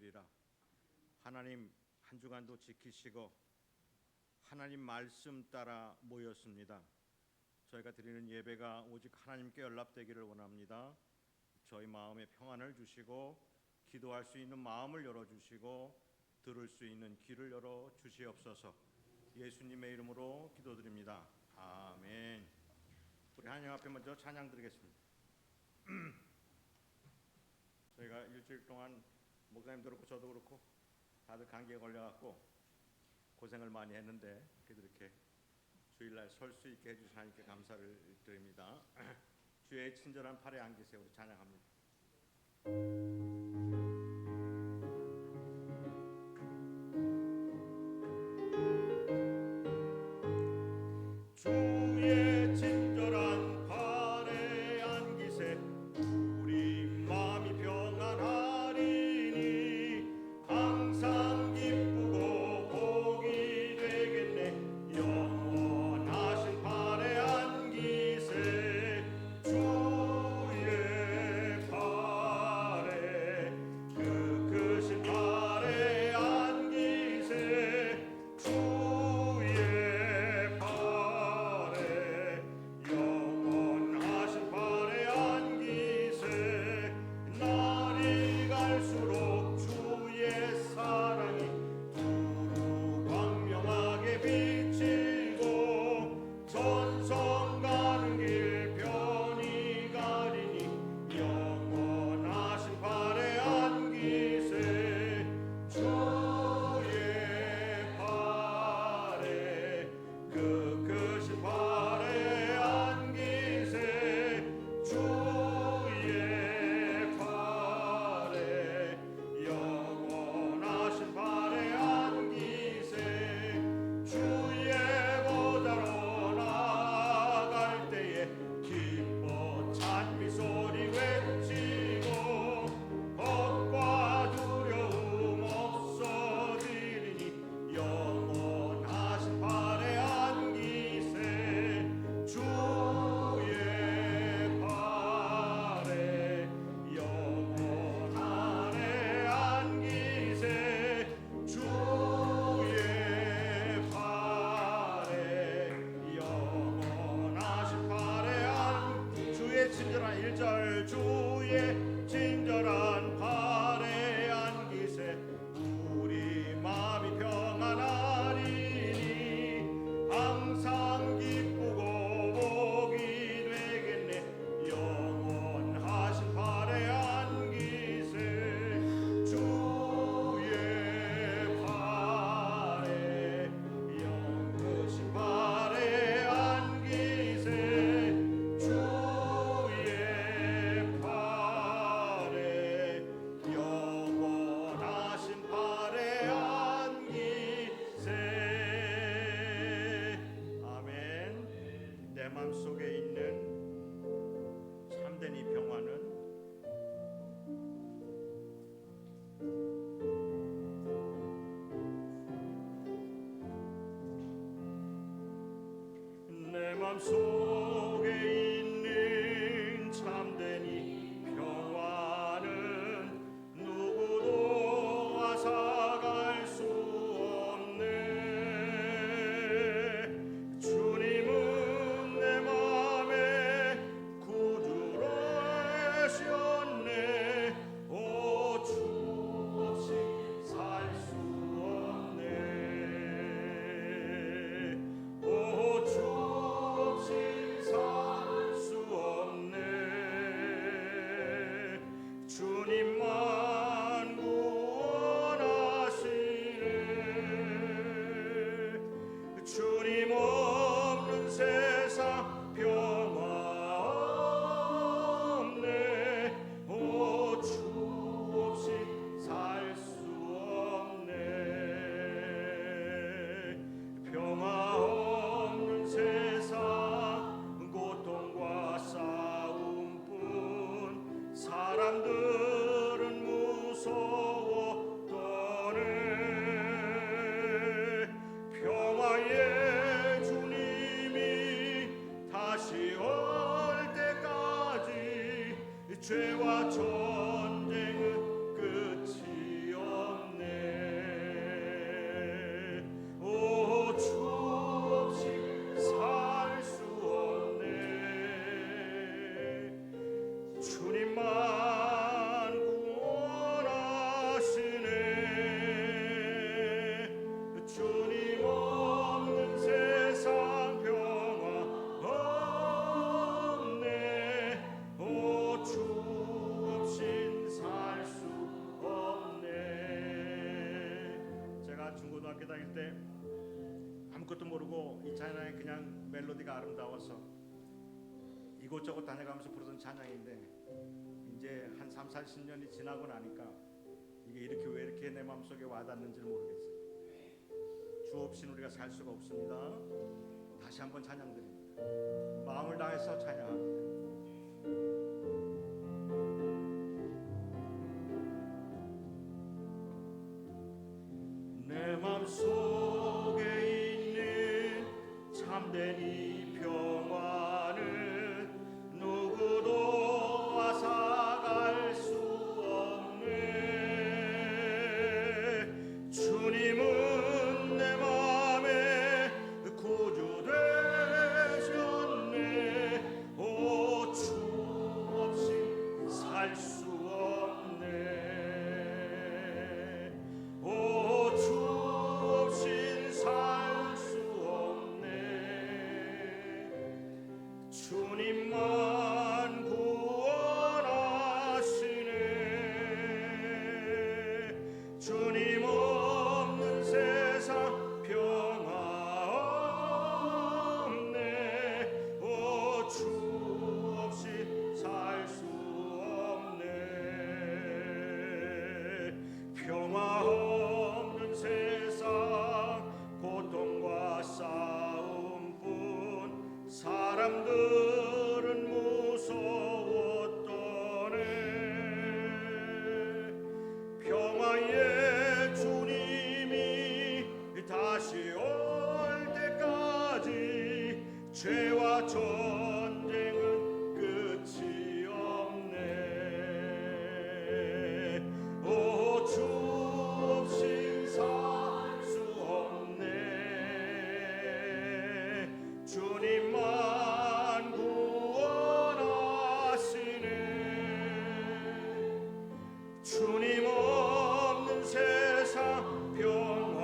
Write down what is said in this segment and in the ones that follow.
되리라. 하나님 한 주간도 지키시고 하나님 말씀 따라 모였습니다. 저희가 드리는 예배가 오직 하나님께 연락되기를 원합니다. 저희 마음에 평안을 주시고 기도할 수 있는 마음을 열어주시고 들을 수 있는 귀를 열어 주시옵소서. 예수님의 이름으로 기도드립니다. 아멘. 우리 하나님 앞에 먼저 찬양 드리겠습니다. 저희가 일주일 동안 목사님도 그렇고 저도 그렇고 다들 감기에 걸려갖고 고생을 많이 했는데 그래도 이렇게 주일날 설 수 있게 해주신 하나님께 감사를 드립니다. 주의 친절한 팔에 안기세 우리 찬양합니다. 주의 친절한 팔에 안기세 우리 마음이 평안하리니 항상 기쁘고 복이 되겠네. 영원하신 팔에 안기세 주의 팔에 그 크신 팔에 안기세 주의 팔에 영원하신 팔에 안기세. 날이 갈수록 주의 사랑이 두루 광명하게 비치고 전성 가는 길 편히 가리니 영원하신 팔에 안기세 주의 팔에 그 크신 팔에 안기세 주의 팔에 영원하신 팔에 안기세. 주의 보좌로 나아갈 때에 기뻐 찬미 소리 외치고 겁과 두려움 없어지리니 영원하신 팔에 안기세 주의 팔에 영원하네 안기세 주의 팔에 영원하신 팔에 주의 친절한 1절 주의 친절한 팔에 안기세 우리 마음이 평안하리니 항상 기쁘고 복이 되겠네. 영원하신 팔에 안기세 주의 팔에 영크신 팔에 안기세 주의 팔에 영원하신 팔에 안기세. 아멘. 내 마음속에 있는 참된 이 평화는 내 맘속에 있는 참된 이 평화는 누구도 앗아갈 수 없네. 주님은 내 맘에 구주로 하셨네. 오 주 없이 살 수 없네. 오 주 없이 살 수 없네. 주님만 구원하시네. 주님 없는 세상 평화 없네. 오 주 없이 살 수 없네. 평화 없는 세상 고통과 싸움뿐 사람들은 무서워 떠네. 평화의 주님이 다시 올 때까지 죄와 전쟁은 끝이 없네. 찬양할 때 아무것도 모르고 이 찬양이 그냥 멜로디가 아름다워서 이곳저곳 다녀가면서 부르던 찬양인데 이제 한 3, 40년이 지나고 나니까 이게 이렇게 왜 이렇게 내 마음속에 와닿는지를 모르겠어요. 주 없이는 우리가 살 수가 없습니다. 다시 한번 찬양드립니다. 마음을 다해서 찬양합니다. 내 마음속에 있는 참된 이 평화는 누구도 앗아갈 수 없네. 주님은 내 맘에 구주 되셨네. 오, 주 없이 살 수 없네. 오, 주 없인 살 수 없네. 주님만 구원하시네. 주님 없는 세상 평화 없네. 오, 주 없이 살 수 없네. 평화 없는 세상 고통과 싸움뿐 사람들은 무서웠더네. 평화의 주님이 다시 올 때까지 죄와 전쟁은 끝이 없네. 오, 주 없인 살 수 없네. 주님만 구원하시네. 주님 없는 세상 평화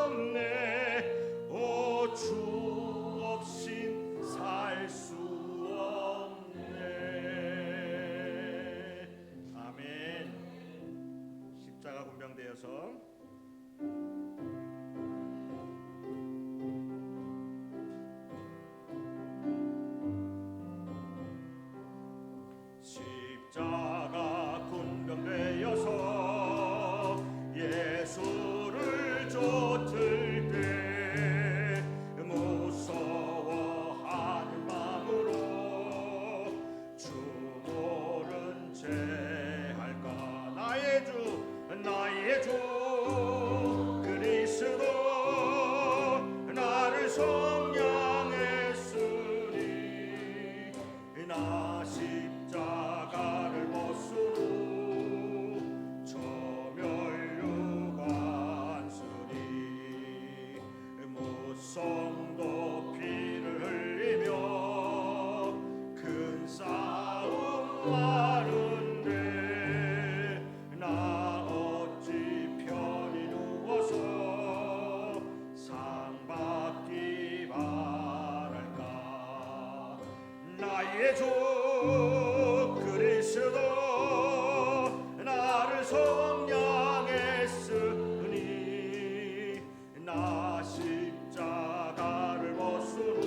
없네. 오, 주 없인 살 수 없네. 아멘. 십자가 군병되어서 십자가 군병되어서 예수를 쫓을 때 무서워하는 마음으로 주 모른 채 할까. 나의 주 그리스도 나를 성량했으니 나 십자가를 못쓰고 저멸류관쓰니 무성도 피를 흘리며 큰 싸움 하는데 나 어찌 편히 누워서 상 받기 바랄까. 나의 주 그리스도 나를 성량했으니 나 십자가를 못쓰고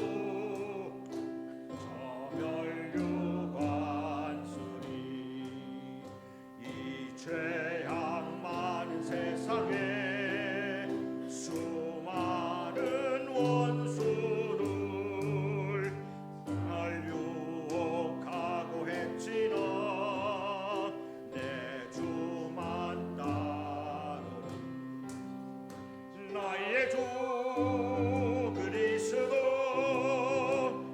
저멸류관쓰니 이 죄악 많은 세상에 수많은 원수를 날 유혹하고 했지나 내 주만 따르는 나의 주 그리스도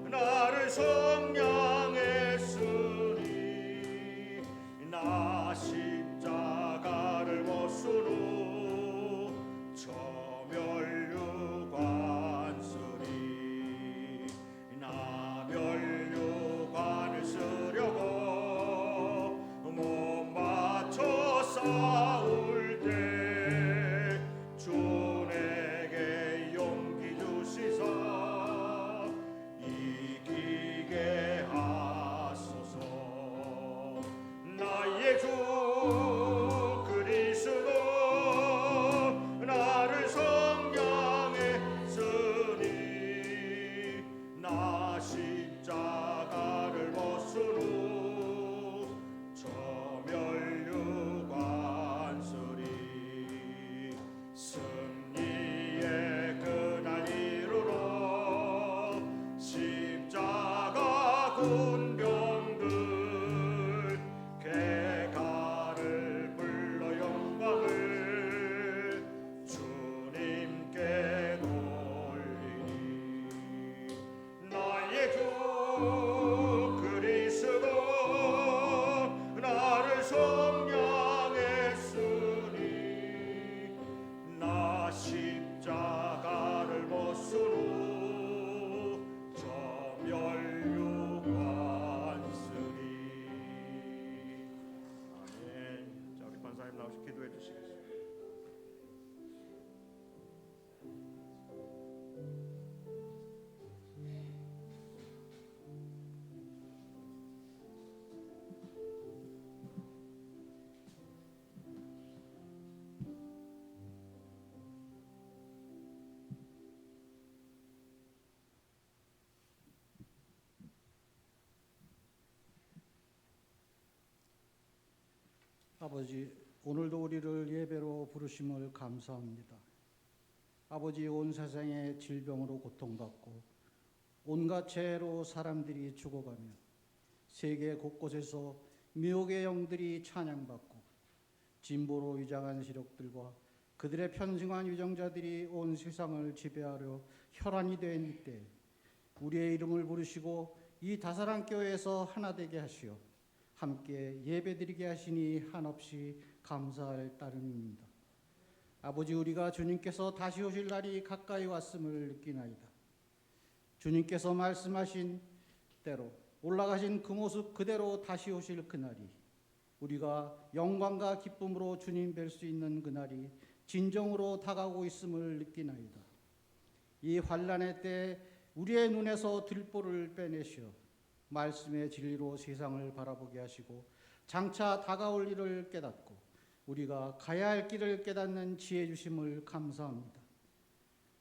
나를 성량했으니 나 십자가를 못쓰고 저멸류관쓰니 나 멸류관을 쓰려고 못 맞춰 싸울 때 주 내게 아버지, 오늘도 우리를 예배로 부르심을 감사합니다. 아버지, 온 세상에 질병으로 고통받고 온갖 죄로 사람들이 죽어가며 세계 곳곳에서 미혹의 영들이 찬양받고 진보로 위장한 세력들과 그들의 편승한 위정자들이 온 세상을 지배하려 혈안이 된 이때 우리의 이름을 부르시고 이 다사랑 교회에서 하나 되게 하시어 함께 예배드리게 하시니 한없이 감사할 따름입니다. 아버지, 우리가 주님께서 다시 오실 날이 가까이 왔음을 느끼나이다. 주님께서 말씀하신 대로 올라가신 그 모습 그대로 다시 오실 그날이, 우리가 영광과 기쁨으로 주님 뵐 수 있는 그날이 진정으로 다가오고 있음을 느끼나이다. 이 환난의 때 우리의 눈에서 들보를 빼내시어 말씀의 진리로 세상을 바라보게 하시고 장차 다가올 일을 깨닫고 우리가 가야 할 길을 깨닫는 지혜 주심을 감사합니다.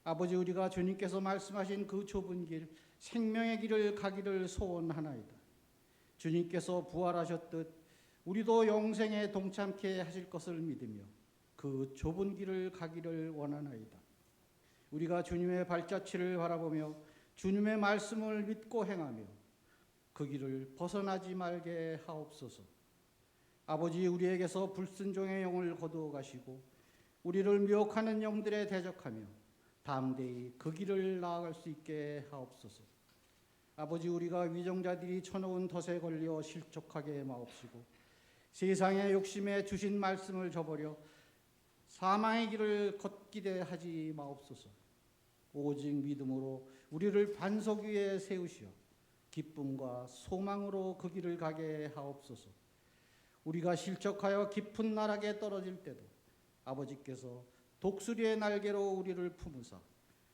아버지, 우리가 주님께서 말씀하신 그 좁은 길, 생명의 길을 가기를 소원하나이다. 주님께서 부활하셨듯 우리도 영생에 동참케 하실 것을 믿으며 그 좁은 길을 가기를 원하나이다. 우리가 주님의 발자취를 바라보며 주님의 말씀을 믿고 행하며 그 길을 벗어나지 말게 하옵소서. 아버지, 우리에게서 불순종의 영을 거두어 가시고 우리를 미혹하는 영들에 대적하며 담대히 그 길을 나아갈 수 있게 하옵소서. 아버지, 우리가 위정자들이 쳐놓은 덫에 걸려 실족하게 마옵시고 세상의 욕심에 주신 말씀을 저버려 사망의 길을 걷기대 하지 마옵소서. 오직 믿음으로 우리를 반석 위에 세우시어 기쁨과 소망으로 그 길을 가게 하옵소서. 우리가 실족하여 깊은 나락에 떨어질 때도 아버지께서 독수리의 날개로 우리를 품으사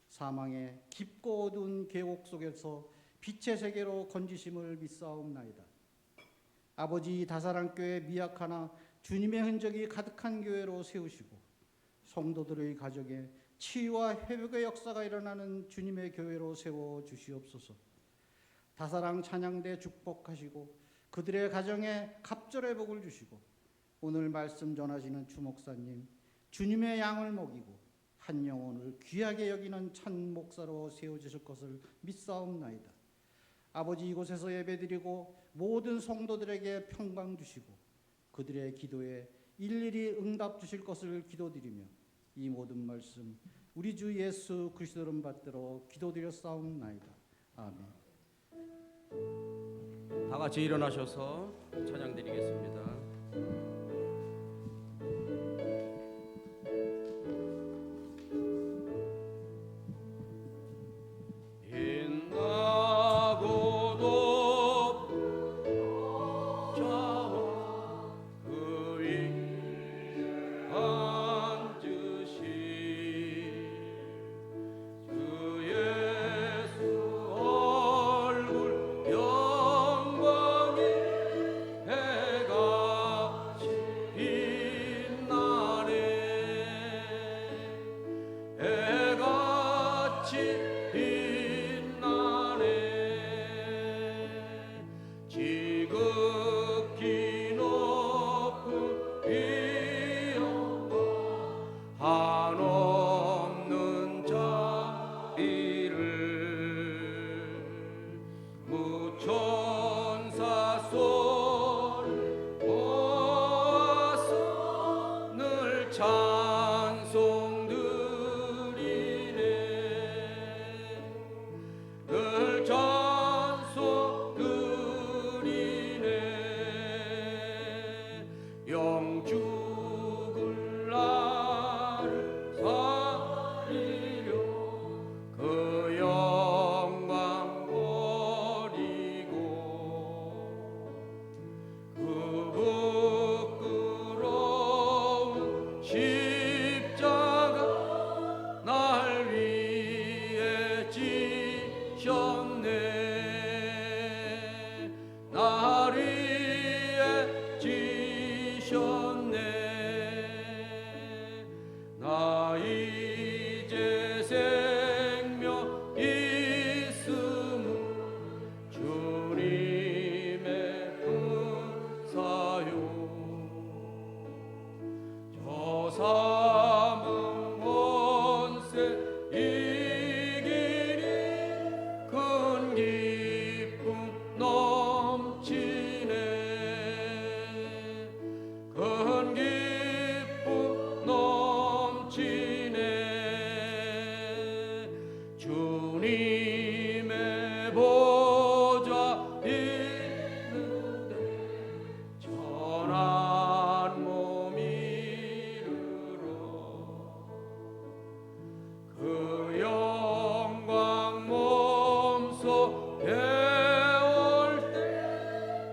사망의 깊고 어두운 계곡 속에서 빛의 세계로 건지심을 믿사옵나이다. 아버지, 다사랑 교회 미약하나 주님의 흔적이 가득한 교회로 세우시고 성도들의 가정에 치유와 회복의 역사가 일어나는 주님의 교회로 세워 주시옵소서. 다사랑 찬양대 축복하시고 그들의 가정에 갑절의 복을 주시고 오늘 말씀 전하시는 주 목사님, 주님의 양을 먹이고 한 영혼을 귀하게 여기는 참 목사로 세워주실 것을 믿사옵나이다. 아버지, 이곳에서 예배드리고 모든 성도들에게 평강 주시고 그들의 기도에 일일이 응답 주실 것을 기도드리며 이 모든 말씀 우리 주 예수 그리스도 이름 받들어 기도드렸사옵나이다. 아멘. 다 같이 일어나셔서 찬양드리겠습니다. 찬송 드리네. 그 영광 몸소 배울 때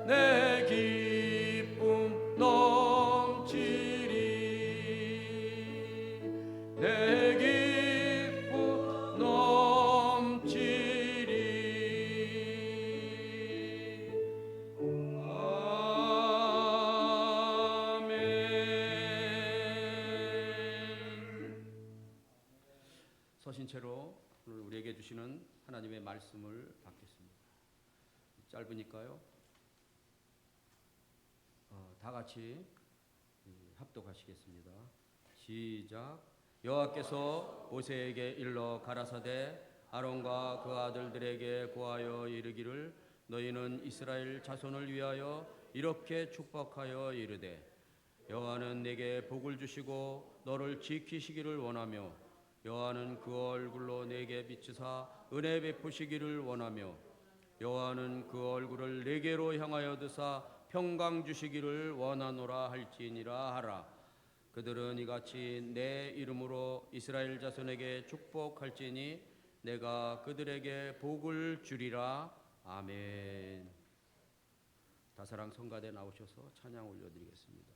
내 기쁨 넘치리 내 기쁨 넘치리 아멘. 서신 채로 오늘 우리에게 주시는 하나님의 말씀을 받겠습니다. 짧으니까요. 다 같이 합독하시겠습니다. 시작. 여호와께서 모세에게 일러 가라사대 아론과 그 아들들에게 고하여 이르기를 너희는 이스라엘 자손을 위하여 이렇게 축복하여 이르되 여호와는 내게 복을 주시고 너를 지키시기를 원하며 여호와는 그 얼굴로 내게 비추사 은혜 베푸시기를 원하며 여호와는 그 얼굴을 내게로 향하여 드사 평강 주시기를 원하노라 할지니라 하라. 그들은 이같이 내 이름으로 이스라엘 자손에게 축복할지니 내가 그들에게 복을 주리라. 아멘. 다사랑 성가대 나오셔서 찬양 올려드리겠습니다.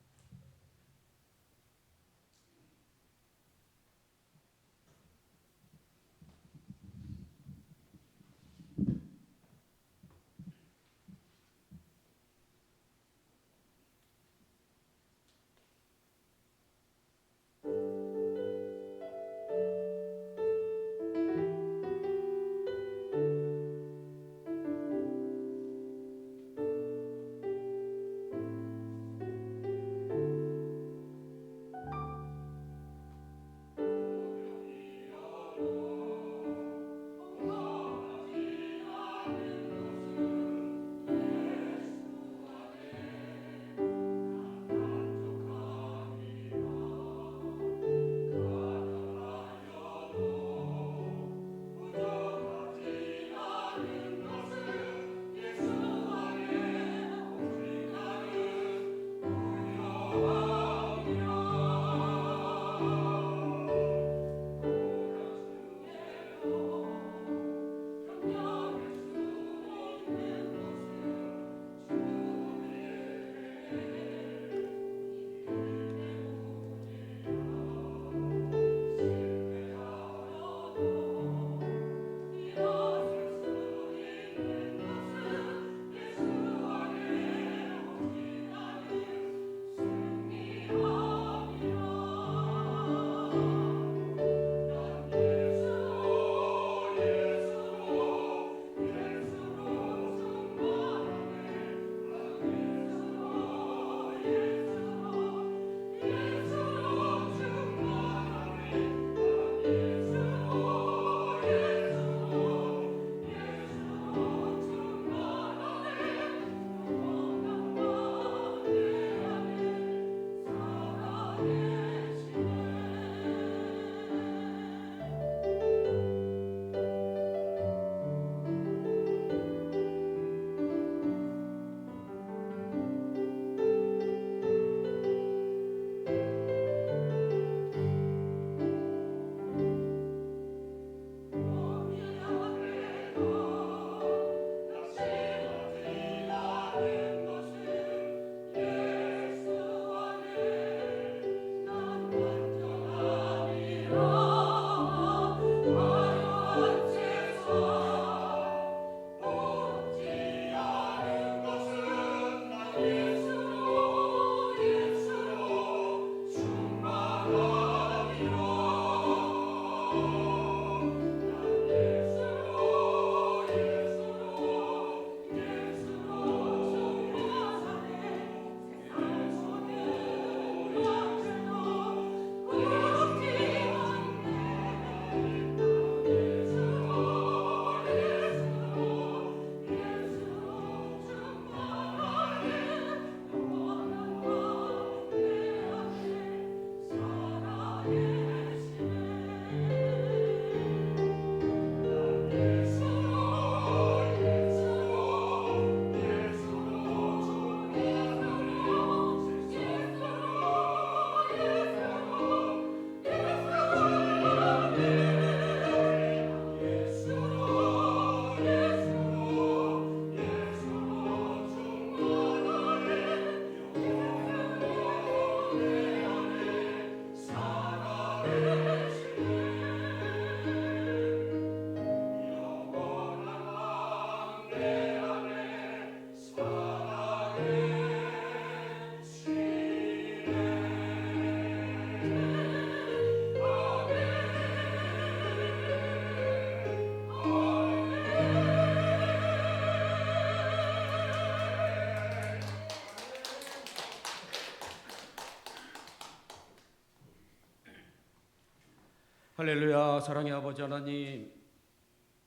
할렐루야. 사랑의 아버지 하나님,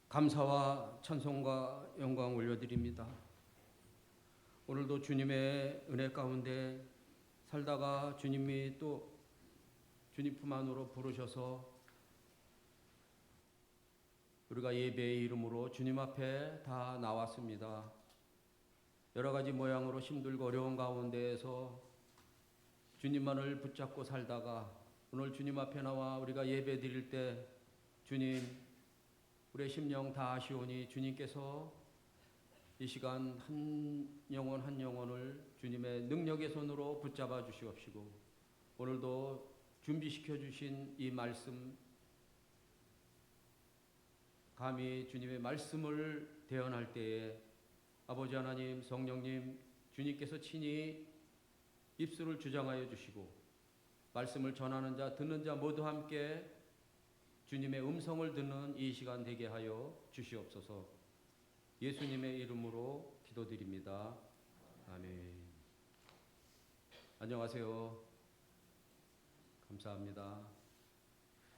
감사와 찬송과 영광 올려드립니다. 오늘도 주님의 은혜 가운데 살다가 주님이 또 주님 품 안으로 부르셔서 우리가 예배의 이름으로 주님 앞에 다 나왔습니다. 여러 가지 모양으로 힘들고 어려운 가운데에서 주님만을 붙잡고 살다가 오늘 주님 앞에 나와 우리가 예배 드릴 때 주님, 우리의 심령 다 아시오니 주님께서 이 시간 한 영혼 한 영혼을 주님의 능력의 손으로 붙잡아 주시옵시고, 오늘도 준비시켜 주신 이 말씀, 감히 주님의 말씀을 대언할 때에 아버지 하나님, 성령님, 주님께서 친히 입술을 주장하여 주시고 말씀을 전하는 자, 듣는 자 모두 함께 주님의 음성을 듣는 이 시간 되게 하여 주시옵소서. 예수님의 이름으로 기도드립니다. 아멘. 안녕하세요. 감사합니다.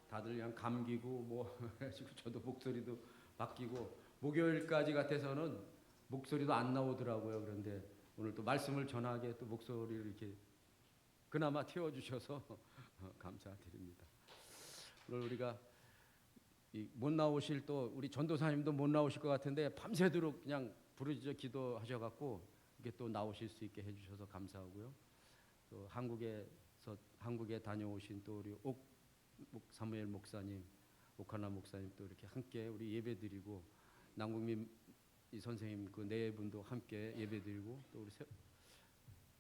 다들 그냥 감기고 뭐 해가지고 저도 목소리도 바뀌고 목요일까지 같아서는 목소리도 안 나오더라고요. 그런데 오늘 또 말씀을 전하게 또 목소리를 이렇게 그나마 태워주셔서 감사드립니다. 오늘 우리가 못 나오실 또 우리 전도사님도 못 나오실 것 같은데 밤새도록 그냥 부르짖어 기도하셔갖고 이게 또 나오실 수 있게 해주셔서 감사하고요. 또 한국에 다녀오신 또 우리 사무엘 목사님, 옥하나 목사님 또 이렇게 함께 우리 예배드리고 남국민 이 선생님 그 네 분도 함께 예배드리고 또 우리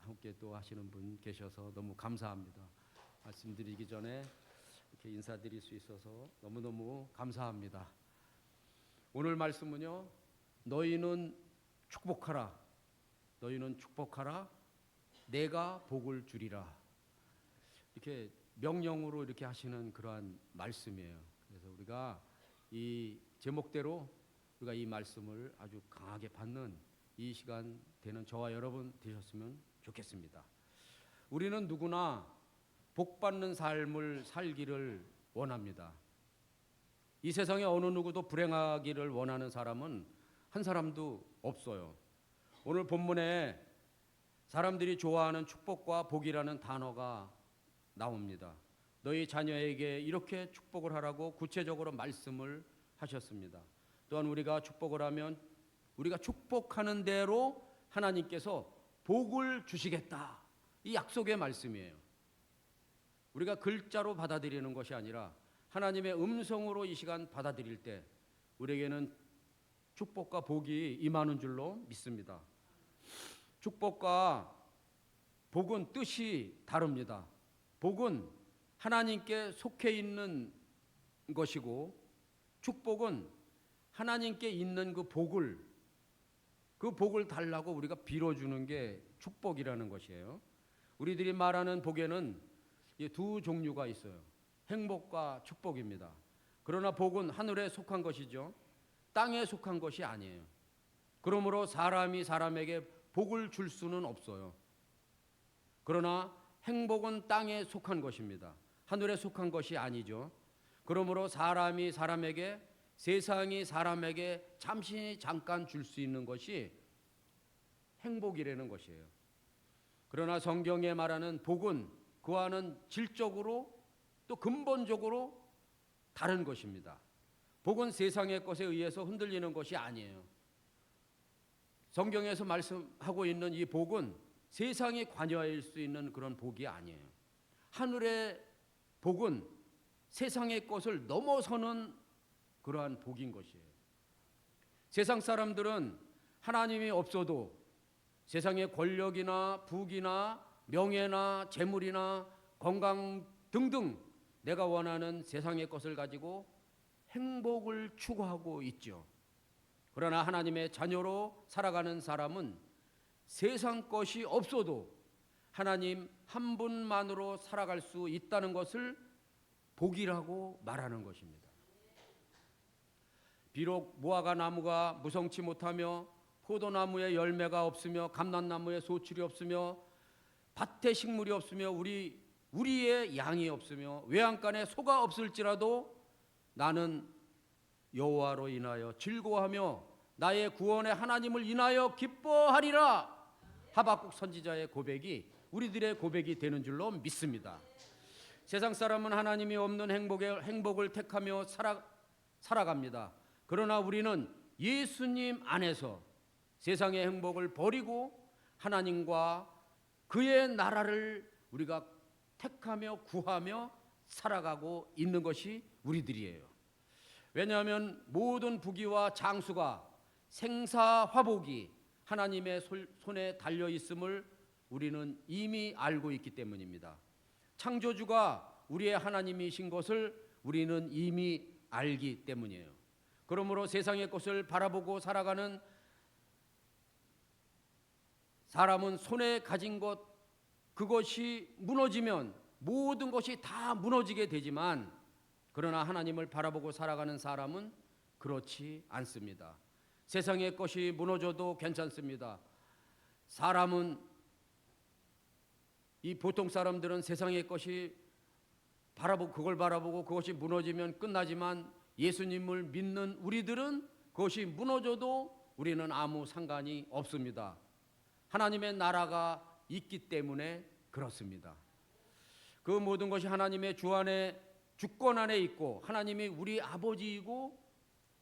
함께 또 하시는 분 계셔서 너무 감사합니다. 말씀드리기 전에 이렇게 인사드릴 수 있어서 너무너무 감사합니다. 오늘 말씀은요, 너희는 축복하라, 너희는 축복하라, 내가 복을 주리라, 이렇게 명령으로 이렇게 하시는 그러한 말씀이에요. 그래서 우리가 이 제목대로 우리가 이 말씀을 아주 강하게 받는 이 시간 되는 저와 여러분 되셨으면 좋겠습니다. 우리는 누구나 복받는 삶을 살기를 원합니다. 이 세상에 어느 누구도 불행하기를 원하는 사람은 한 사람도 없어요. 오늘 본문에 사람들이 좋아하는 축복과 복이라는 단어가 나옵니다. 너희 자녀에게 이렇게 축복을 하라고 구체적으로 말씀을 하셨습니다. 또한 우리가 축복을 하면 우리가 축복하는 대로 하나님께서 복을 주시겠다, 이 약속의 말씀이에요. 우리가 글자로 받아들이는 것이 아니라 하나님의 음성으로 이 시간 받아들일 때 우리에게는 축복과 복이 임하는 줄로 믿습니다. 축복과 복은 뜻이 다릅니다. 복은 하나님께 속해 있는 것이고 축복은 하나님께 있는 그 복을 달라고 우리가 빌어주는 게 축복이라는 것이에요. 우리들이 말하는 복에는 두 종류가 있어요. 행복과 축복입니다. 그러나 복은 하늘에 속한 것이죠. 땅에 속한 것이 아니에요. 그러므로 사람이 사람에게 복을 줄 수는 없어요. 그러나 행복은 땅에 속한 것입니다. 하늘에 속한 것이 아니죠. 그러므로 사람이 사람에게, 세상이 사람에게 잠깐 줄 수 있는 것이 행복이라는 것이에요. 그러나 성경에 말하는 복은 그와는 질적으로 또 근본적으로 다른 것입니다. 복은 세상의 것에 의해서 흔들리는 것이 아니에요. 성경에서 말씀하고 있는 이 복은 세상이 관여할 수 있는 그런 복이 아니에요. 하늘의 복은 세상의 것을 넘어서는 그러한 복인 것이에요. 세상 사람들은 하나님이 없어도 세상의 권력이나 부귀나 명예나 재물이나 건강 등등 내가 원하는 세상의 것을 가지고 행복을 추구하고 있죠. 그러나 하나님의 자녀로 살아가는 사람은 세상 것이 없어도 하나님 한 분만으로 살아갈 수 있다는 것을 복이라고 말하는 것입니다. 비록 무화과 나무가 무성치 못하며 포도나무에 열매가 없으며 감람나무에 소출이 없으며 밭에 식물이 없으며 우리의 양이 없으며 외양간에 소가 없을지라도 나는 여호와로 인하여 즐거워하며 나의 구원의 하나님을 인하여 기뻐하리라. 하박국 선지자의 고백이 우리들의 고백이 되는 줄로 믿습니다. 세상 사람은 하나님이 없는 행복을 택하며 살아갑니다. 그러나 우리는 예수님 안에서 세상의 행복을 버리고 하나님과 그의 나라를 우리가 택하며 구하며 살아가고 있는 것이 우리들이에요. 왜냐하면 모든 부귀와 장수가 생사화복이 하나님의 손에 달려 있음을 우리는 이미 알고 있기 때문입니다. 창조주가 우리의 하나님이신 것을 우리는 이미 알기 때문이에요. 그러므로 세상의 것을 바라보고 살아가는 사람은 손에 가진 것 그것이 무너지면 모든 것이 다 무너지게 되지만, 그러나 하나님을 바라보고 살아가는 사람은 그렇지 않습니다. 세상의 것이 무너져도 괜찮습니다. 사람은, 이 보통 사람들은 세상의 것이 그걸 바라보고 그것이 무너지면 끝나지만, 예수님을 믿는 우리들은 그것이 무너져도 우리는 아무 상관이 없습니다. 하나님의 나라가 있기 때문에 그렇습니다. 그 모든 것이 하나님의 주권 안에 있고 하나님이 우리 아버지이고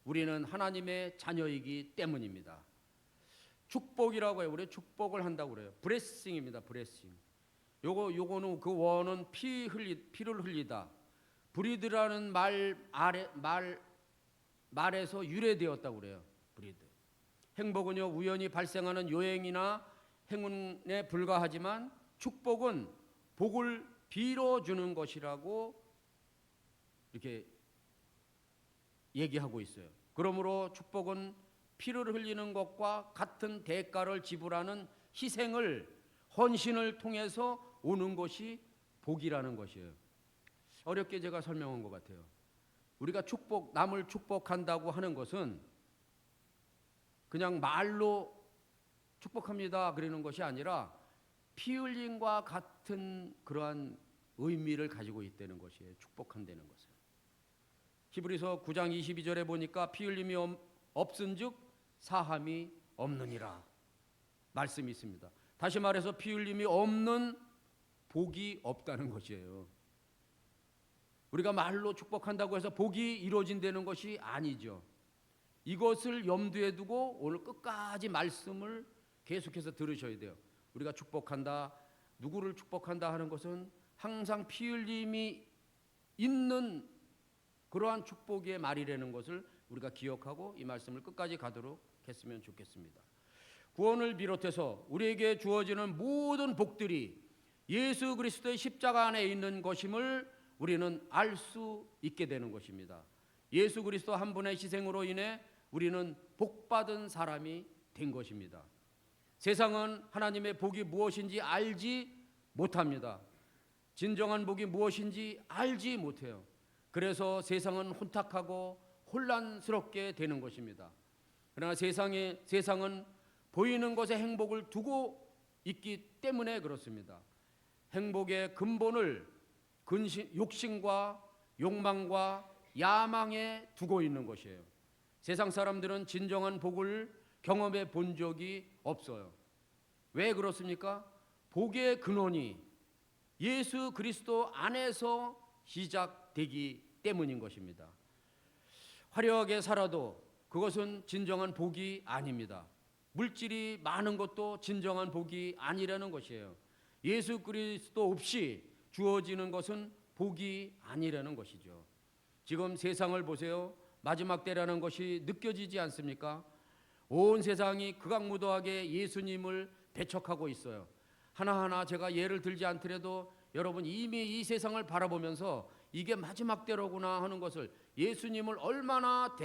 우리는 하나님의 자녀이기 때문입니다. 축복이라고 해요. 우리 축복을 한다고 그래요. 브레싱입니다. 브레싱. 요거는 그 원은 피를 흘리다. 브리드라는 말에서 유래되었다고 그래요. 브리드. 행복은요 우연히 발생하는 요행이나 행운에 불과하지만 축복은 복을 빌어주는 것이라고 이렇게 얘기하고 있어요. 그러므로 축복은 피를 흘리는 것과 같은 대가를 지불하는 헌신을 통해서 오는 것이 복이라는 것이에요. 어렵게 제가 설명한 것 같아요. 우리가 남을 축복한다고 하는 것은 그냥 말로 축복합니다 그러는 것이 아니라 피 흘림과 같은 그러한 의미를 가지고 있다는 것이에요. 축복한다는 것은. 히브리서 9장 22절에 보니까 피 흘림이 없은즉 사함이 없느니라 말씀이 있습니다. 다시 말해서 피 흘림이 없는 복이 없다는 것이에요. 우리가 말로 축복한다고 해서 복이 이루어진다는 것이 아니죠. 이것을 염두에 두고 오늘 끝까지 말씀을 계속해서 들으셔야 돼요. 우리가 축복한다, 누구를 축복한다 하는 것은 항상 피 흘림이 있는 그러한 축복의 말이라는 것을 우리가 기억하고 이 말씀을 끝까지 가도록 했으면 좋겠습니다. 구원을 비롯해서 우리에게 주어지는 모든 복들이 예수 그리스도의 십자가 안에 있는 것임을 우리는 알 수 있게 되는 것입니다. 예수 그리스도 한 분의 희생으로 인해 우리는 복받은 사람이 된 것입니다. 세상은 하나님의 복이 무엇인지 알지 못합니다. 진정한 복이 무엇인지 알지 못해요. 그래서 세상은 혼탁하고 혼란스럽게 되는 것입니다. 그러나 세상은 보이는 것에 행복을 두고 있기 때문에 그렇습니다. 행복의 근본을 욕심과 욕망과 야망에 두고 있는 것이에요. 세상 사람들은 진정한 복을 경험해 본 적이 없어요. 왜 그렇습니까? 복의 근원이 예수 그리스도 안에서 시작되기 때문인 것입니다. 화려하게 살아도 그것은 진정한 복이 아닙니다. 물질이 많은 것도 진정한 복이 아니라는 것이에요. 예수 그리스도 없이 주어지는 것은 복이 아니라는 것이죠. 지금 세상을 보세요. 마지막 때라는 것이 느껴지지 않습니까? 온 세상이 극악무도하게 예수님을 배척하고 있어요. 하나하나 제가 예를 들지 않더라도 여러분 이미 이 세상을 바라보면서 이게 마지막 때로구나 하는 것을, 예수님을 얼마나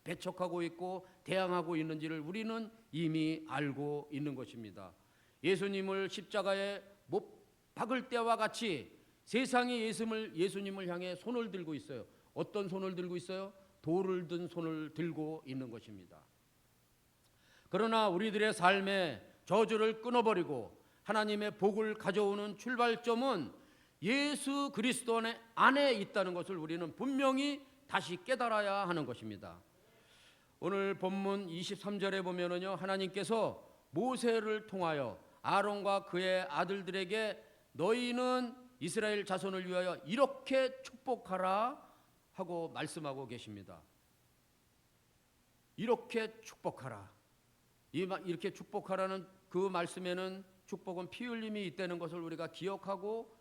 배척하고 있고 대항하고 있는지를 우리는 이미 알고 있는 것입니다. 예수님을 십자가에 못 박을 때와 같이 세상이 예수님을 향해 손을 들고 있어요. 어떤 손을 들고 있어요? 돌을 든 손을 들고 있는 것입니다. 그러나 우리들의 삶의 저주를 끊어버리고 하나님의 복을 가져오는 출발점은 예수 그리스도 안에 있다는 것을 우리는 분명히 다시 깨달아야 하는 것입니다. 오늘 본문 23절에 보면은요, 하나님께서 모세를 통하여 아론과 그의 아들들에게 너희는 이스라엘 자손을 위하여 이렇게 축복하라 하고 말씀하고 계십니다. 이렇게 축복하라. 이렇게 축복하라는 그 말씀에는 축복은 피 흘림이 있다는 것을 우리가 기억하고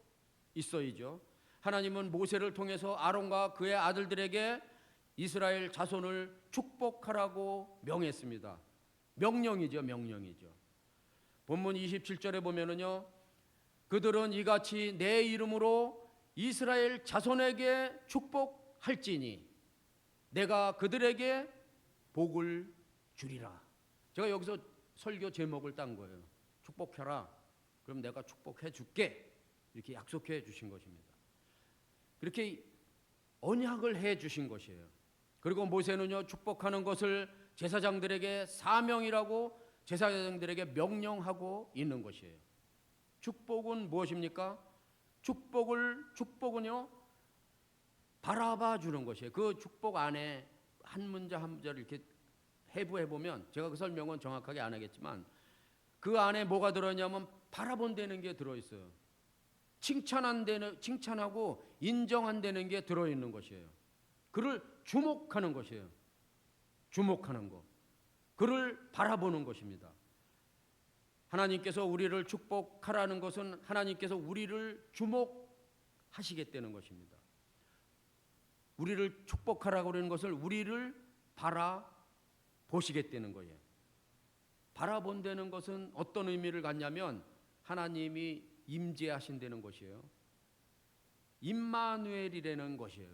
있어야죠. 하나님은 모세를 통해서 아론과 그의 아들들에게 이스라엘 자손을 축복하라고 명했습니다. 명령이죠, 명령이죠. 본문 27절에 보면은요, 그들은 이같이 내 이름으로 이스라엘 자손에게 축복할지니 내가 그들에게 복을 주리라. 제가 여기서 설교 제목을 딴 거예요. 축복해라. 그럼 내가 축복해 줄게. 이렇게 약속해 주신 것입니다. 그렇게 언약을 해 주신 것이에요. 그리고 모세는요, 축복하는 것을 제사장들에게 사명이라고 제사장들에게 명령하고 있는 것이에요. 축복은 무엇입니까? 축복은요, 바라봐 주는 것이에요. 그 축복 안에 한 문자 한 문자를 이렇게 해부해 보면, 제가 그 설명은 정확하게 안 하겠지만 그 안에 뭐가 들어있냐면 바라본다는 게 들어있어요. 칭찬하고 인정한다는 게 들어있는 것이에요. 그를 주목하는 것이에요. 주목하는 것. 그를 바라보는 것입니다. 하나님께서 우리를 축복하라는 것은 하나님께서 우리를 주목하시겠다는 것입니다. 우리를 축복하라고 하는 것을 우리를 바라보시겠다는 거예요. 바라본다는 것은 어떤 의미를 갖냐면 하나님이 임재하신다는 것이에요. 임마누엘이라는 것이에요.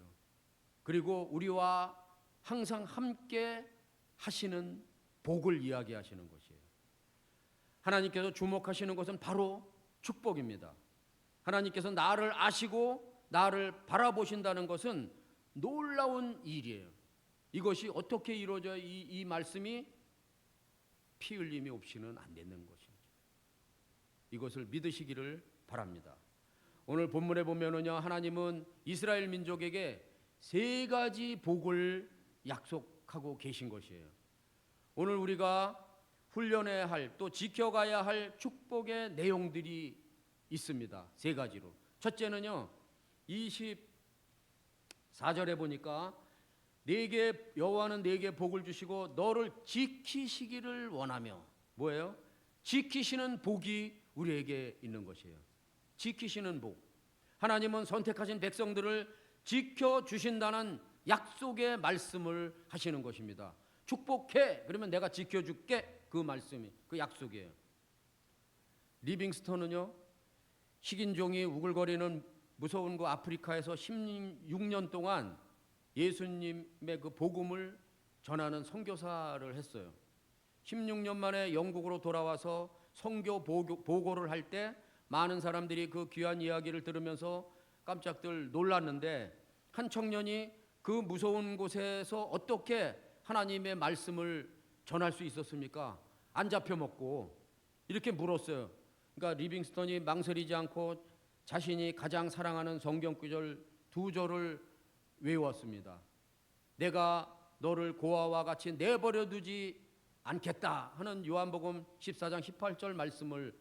그리고 우리와 항상 함께 하시는 복을 이야기하시는 것이에요. 하나님께서 주목하시는 것은 바로 축복입니다. 하나님께서 나를 아시고 나를 바라보신다는 것은 놀라운 일이에요. 이것이 어떻게 이루어져 이 말씀이 피 흘림이 없이는 안 되는 것이죠. 이것을 믿으시기를 바랍니다. 오늘 본문에 보면은요, 하나님은 이스라엘 민족에게 세 가지 복을 약속하고 계신 것이에요. 오늘 우리가 훈련해야 할, 또 지켜가야 할 축복의 내용들이 있습니다. 세 가지로. 첫째는요, 24절에 보니까 여호와는 네게 복을 주시고 너를 지키시기를 원하며, 뭐예요? 지키시는 복이 우리에게 있는 것이에요. 지키시는 복. 하나님은 선택하신 백성들을 지켜주신다는 약속의 말씀을 하시는 것입니다. 축복해. 그러면 내가 지켜줄게. 그 말씀이, 그 약속이에요. 리빙스턴은요, 식인종이 우글거리는 무서운 그 아프리카에서 16년 동안 예수님의 그 복음을 전하는 선교사를 했어요. 16년 만에 영국으로 돌아와서 선교 보고를 할 때 많은 사람들이 그 귀한 이야기를 들으면서 깜짝들 놀랐는데, 한 청년이 그 무서운 곳에서 어떻게 하나님의 말씀을 전할 수 있었습니까? 안 잡혀 먹고. 이렇게 물었어요. 그러니까 리빙스턴이 망설이지 않고 자신이 가장 사랑하는 성경 구절 2절을 외웠습니다. 내가 너를 고아와 같이 내버려 두지 않겠다 하는 요한복음 14장 18절 말씀을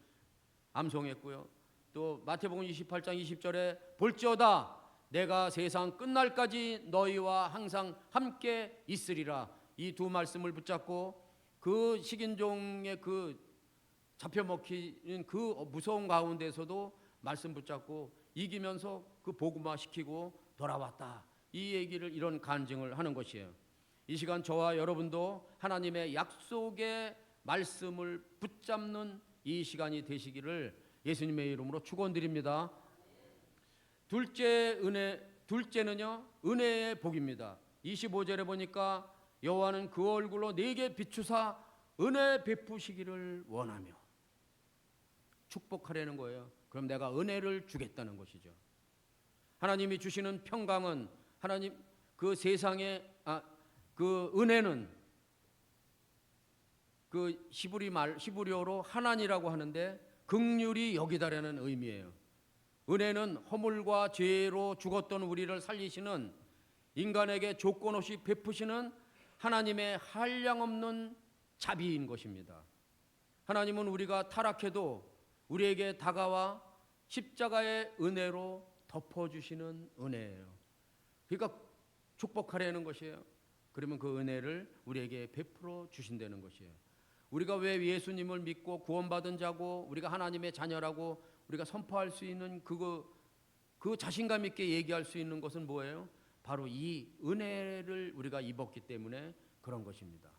암송했고요. 또 마태복음 28장 20절에 볼지어다 내가 세상 끝날까지 너희와 항상 함께 있으리라. 이 두 말씀을 붙잡고 그 식인종의 그 잡혀먹히는 그 무서운 가운데서도 말씀 붙잡고 이기면서 그 복음화 시키고 돌아왔다. 이 얘기를, 이런 간증을 하는 것이에요. 이 시간 저와 여러분도 하나님의 약속의 말씀을 붙잡는 이 시간이 되시기를 예수님의 이름으로 축원드립니다. 둘째는요, 은혜의 복입니다. 25절에 보니까 여호와는 그 얼굴로 네게 비추사 은혜 베푸시기를 원하며, 축복하려는 거예요. 그럼 내가 은혜를 주겠다는 것이죠. 하나님이 주시는 평강은, 하나님 그 세상에 그 은혜는 그 히브리어로 하나니라고 하는데 긍휼이 여기다라는 의미예요. 은혜는 허물과 죄로 죽었던 우리를 살리시는, 인간에게 조건 없이 베푸시는 하나님의 한량없는 자비인 것입니다. 하나님은 우리가 타락해도 우리에게 다가와 십자가의 은혜로 덮어주시는 은혜예요. 그러니까 축복하려는 것이에요. 그러면 그 은혜를 우리에게 베풀어 주신다는 것이에요. 우리가 왜 예수님을 믿고 구원받은 자고 우리가 하나님의 자녀라고 우리가 선포할 수 있는 그 자신감 있게 얘기할 수 있는 것은 뭐예요? 바로 이 은혜를 우리가 입었기 때문에 그런 것입니다.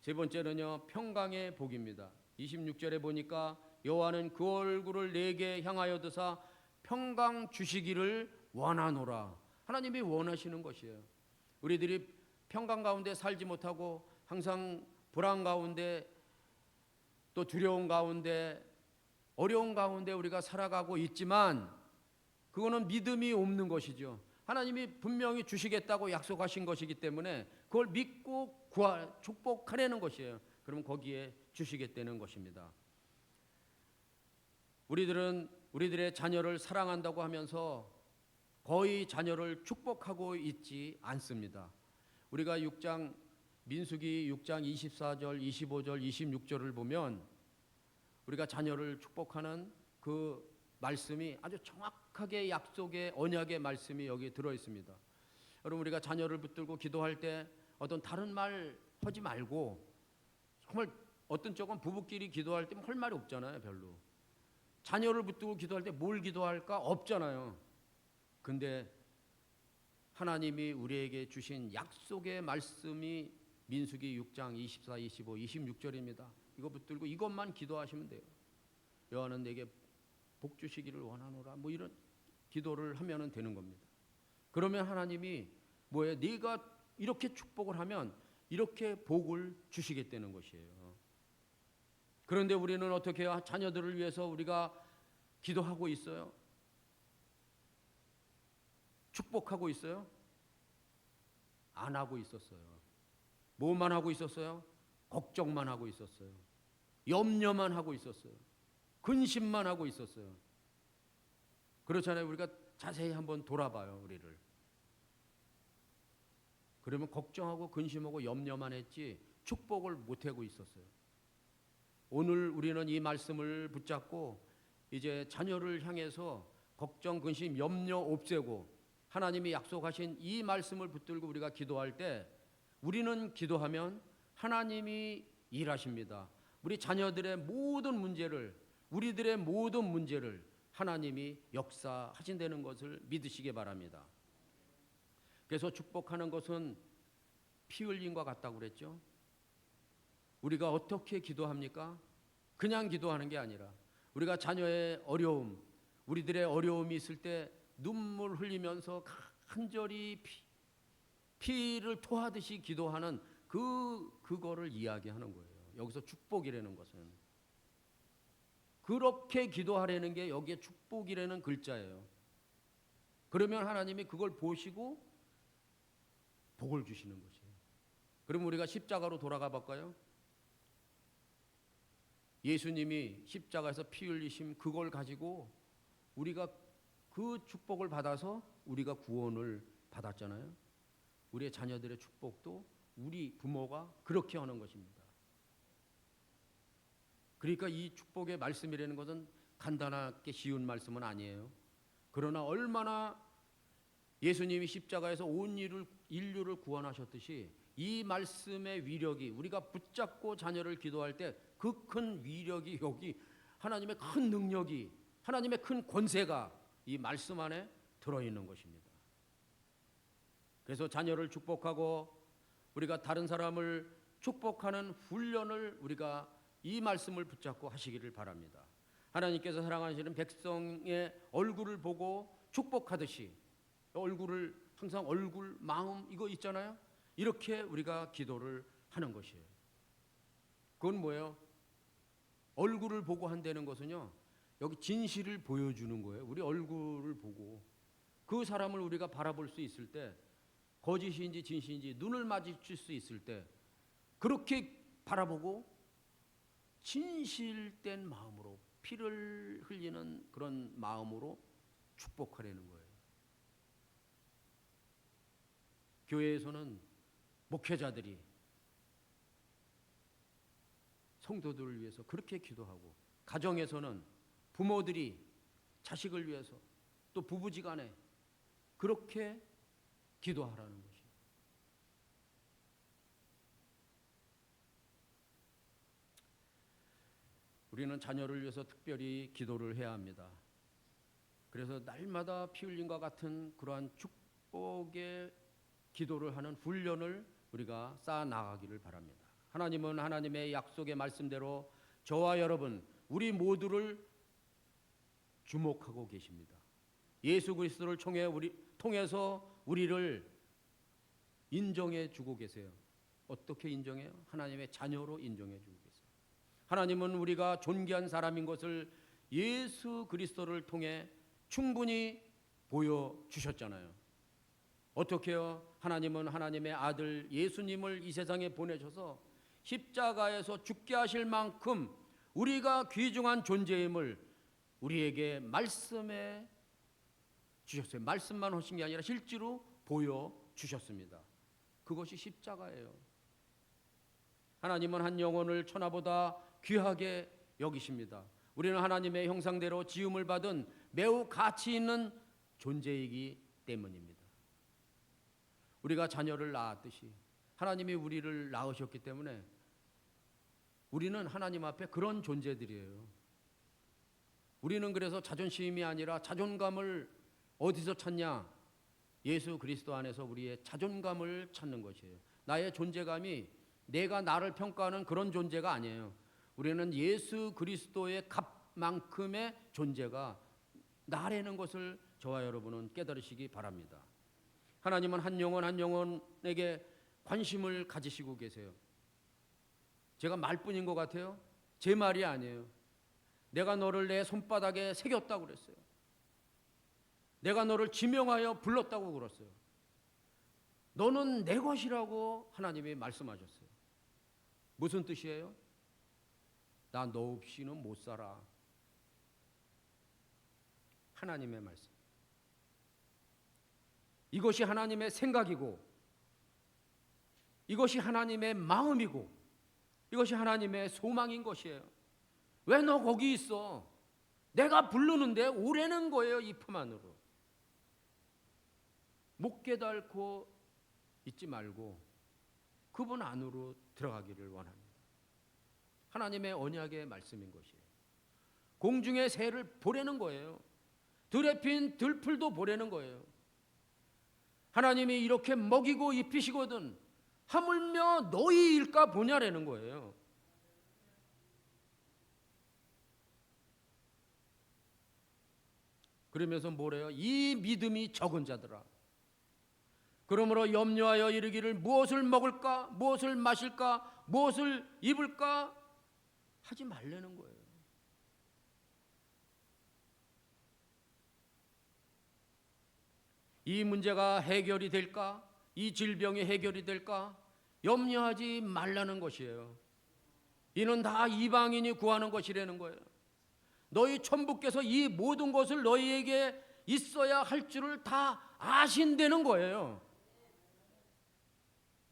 세 번째는요, 평강의 복입니다. 26절에 보니까 여호와는 그 얼굴을 내게 향하여 드사 평강 주시기를 원하노라. 하나님이 원하시는 것이에요. 우리들이 평강 가운데 살지 못하고 항상 불안 가운데, 또 두려움 가운데, 어려운 가운데 우리가 살아가고 있지만 그거는 믿음이 없는 것이죠. 하나님이 분명히 주시겠다고 약속하신 것이기 때문에 그걸 믿고 축복하려는 것이에요. 그러면 거기에 주시겠다는 것입니다. 우리들은 우리들의 자녀를 사랑한다고 하면서 거의 자녀를 축복하고 있지 않습니다. 우리가 민수기 6장 24절, 25절, 26절을 보면 우리가 자녀를 축복하는 그 말씀이 아주 정확하게 약속의 언약의 말씀이 여기 들어 있습니다. 여러분, 우리가 자녀를 붙들고 기도할 때 어떤 다른 말 하지 말고, 정말 어떤 쪽은 부부끼리 기도할 때 할 말이 없잖아요. 별로. 자녀를 붙들고 기도할 때 뭘 기도할까? 없잖아요. 근데 하나님이 우리에게 주신 약속의 말씀이 민수기 6장 24, 25, 26절입니다. 이거 붙들고 이것만 기도하시면 돼요. 여호와는 내게 복 주시기를 원하노라. 뭐 이런 기도를 하면 되는 겁니다. 그러면 하나님이 뭐예요? 네가 이렇게 축복을 하면 이렇게 복을 주시겠다는 것이에요. 그런데 우리는 어떻게 해요? 자녀들을 위해서 우리가 기도하고 있어요? 축복하고 있어요? 안 하고 있었어요. 뭐만 하고 있었어요? 걱정만 하고 있었어요. 염려만 하고 있었어요. 근심만 하고 있었어요. 그렇잖아요. 우리가 자세히 한번 돌아봐요, 우리를. 그러면 걱정하고 근심하고 염려만 했지 축복을 못 하고 있었어요. 오늘 우리는 이 말씀을 붙잡고 이제 자녀를 향해서 걱정, 근심, 염려 없애고 하나님이 약속하신 이 말씀을 붙들고 우리가 기도할 때 우리는 기도하면 하나님이 일하십니다. 우리 자녀들의 모든 문제를, 우리들의 모든 문제를 하나님이 역사하신다는 것을 믿으시기 바랍니다. 그래서 축복하는 것은 피 흘림과 같다고 그랬죠. 우리가 어떻게 기도합니까? 그냥 기도하는 게 아니라 우리가 자녀의 어려움, 우리들의 어려움이 있을 때 눈물 흘리면서 간절히 피를 토하듯이 기도하는 그거를 이야기하는 거예요. 여기서 축복이라는 것은 그렇게 기도하려는 게 여기에 축복이라는 글자예요. 그러면 하나님이 그걸 보시고 복을 주시는 것이에요. 그럼 우리가 십자가로 돌아가 볼까요? 예수님이 십자가에서 피 흘리심 그걸 가지고 우리가 그 축복을 받아서 우리가 구원을 받았잖아요. 우리의 자녀들의 축복도 우리 부모가 그렇게 하는 것입니다. 그러니까 이 축복의 말씀이라는 것은 간단하게 쉬운 말씀은 아니에요. 그러나 얼마나 예수님이 십자가에서 온 인류를 구원하셨듯이 이 말씀의 위력이 우리가 붙잡고 자녀를 기도할 때 그 큰 위력이 여기 하나님의 큰 능력이 하나님의 큰 권세가 이 말씀 안에 들어있는 것입니다. 그래서 자녀를 축복하고 우리가 다른 사람을 축복하는 훈련을 우리가 이 말씀을 붙잡고 하시기를 바랍니다. 하나님께서 사랑하시는 백성의 얼굴을 보고 축복하듯이 얼굴을 항상 얼굴, 마음 이거 있잖아요. 이렇게 우리가 기도를 하는 것이에요. 그건 뭐예요? 얼굴을 보고 한다는 것은요. 여기 진실을 보여주는 거예요. 우리 얼굴을 보고 그 사람을 우리가 바라볼 수 있을 때 거짓인지 진실인지 눈을 마주칠 수 있을 때 그렇게 바라보고 진실된 마음으로 피를 흘리는 그런 마음으로 축복하려는 거예요. 교회에서는 목회자들이 성도들을 위해서 그렇게 기도하고, 가정에서는 부모들이 자식을 위해서, 또 부부지간에 그렇게 기도하라는 것이에요. 우리는 자녀를 위해서 특별히 기도를 해야 합니다. 그래서 날마다 피 흘림과 같은 그러한 축복의 기도를 하는 훈련을 우리가 쌓아 나가기를 바랍니다. 하나님은 하나님의 약속의 말씀대로 저와 여러분, 우리 모두를 주목하고 계십니다. 예수 그리스도를 통해서 우리를 인정해 주고 계세요. 어떻게 인정해요? 하나님의 자녀로 인정해 주고 계세요. 하나님은 우리가 존귀한 사람인 것을 예수 그리스도를 통해 충분히 보여주셨잖아요. 어떻게요? 하나님은 하나님의 아들 예수님을 이 세상에 보내셔서 십자가에서 죽게 하실 만큼 우리가 귀중한 존재임을 우리에게 말씀해 주셨어요. 말씀만 하신 게 아니라 실제로 보여주셨습니다. 그것이 십자가예요. 하나님은 한 영혼을 천하보다 귀하게 여기십니다. 우리는 하나님의 형상대로 지음을 받은 매우 가치 있는 존재이기 때문입니다. 우리가 자녀를 낳았듯이 하나님이 우리를 낳으셨기 때문에 우리는 하나님 앞에 그런 존재들이에요. 우리는 그래서 자존심이 아니라 자존감을 어디서 찾냐? 예수 그리스도 안에서 우리의 자존감을 찾는 것이에요. 나의 존재감이 내가 나를 평가하는 그런 존재가 아니에요. 우리는 예수 그리스도의 값만큼의 존재가 나라는 것을 저와 여러분은 깨달으시기 바랍니다. 하나님은 한 영혼 한 영혼에게 관심을 가지시고 계세요. 제가 말뿐인 것 같아요? 제 말이 아니에요. 내가 너를 내 손바닥에 새겼다고 그랬어요. 내가 너를 지명하여 불렀다고 그랬어요. 너는 내 것이라고 하나님이 말씀하셨어요. 무슨 뜻이에요? 나 너 없이는 못 살아. 하나님의 말씀. 이것이 하나님의 생각이고, 이것이 하나님의 마음이고, 이것이 하나님의 소망인 것이에요. 왜 너 거기 있어? 내가 부르는데 오라는 거예요. 이 품 안으로. 목 깨닫고 있지 말고 그분 안으로 들어가기를 원합니다. 하나님의 언약의 말씀인 것이에요. 공중의 새를 보라는 거예요. 들에 핀 들풀도 보라는 거예요. 하나님이 이렇게 먹이고 입히시거든 하물며 너희일까 보냐라는 거예요. 그러면서 뭐래요? 이 믿음이 적은 자들아, 그러므로 염려하여 이르기를 무엇을 먹을까, 무엇을 마실까, 무엇을 입을까 하지 말라는 거예요. 이 문제가 해결이 될까? 이 질병이 해결이 될까? 염려하지 말라는 것이에요. 이는 다 이방인이 구하는 것이라는 거예요. 너희 천부께서 이 모든 것을 너희에게 있어야 할 줄을 다 아신다는 거예요.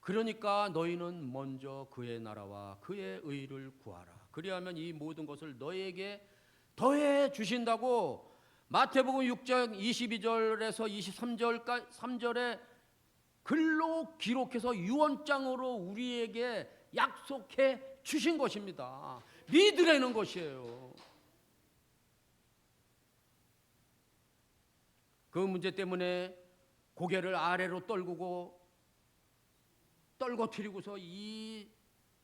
그러니까 너희는 먼저 그의 나라와 그의 의를 구하라. 그리하면 이 모든 것을 너희에게 더해 주신다고 마태복음 6장 22절에서 23절에 글로 기록해서 유언장으로 우리에게 약속해 주신 것입니다. 믿으라는 것이에요. 그 문제 때문에 고개를 아래로 떨궈뜨리고서 이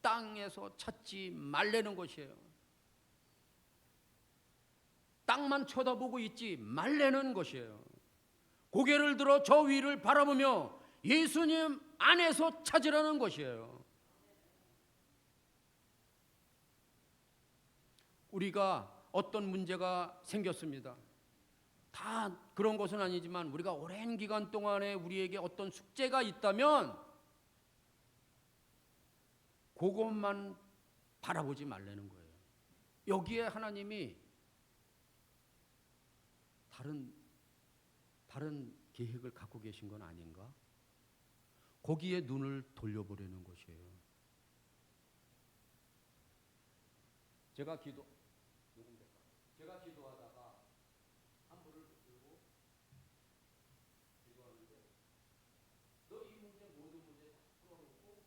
땅에서 찾지 말라는 것이에요. 땅만 쳐다보고 있지 말라는 것이에요. 고개를 들어 저 위를 바라보며 예수님 안에서 찾으라는 것이에요. 우리가 어떤 문제가 생겼습니다. 다 그런 것은 아니지만 우리가 오랜 기간 동안에 우리에게 어떤 숙제가 있다면 그것만 바라보지 말라는 거예요. 여기에 하나님이 다른 다른 계획을 갖고 계신 건 아닌가? 거기에 눈을 돌려보려는 것이에요. 제가 기도하다가 한불을 붙들고 기도하는데 너 이 문제 모든 문제 다 풀어놓고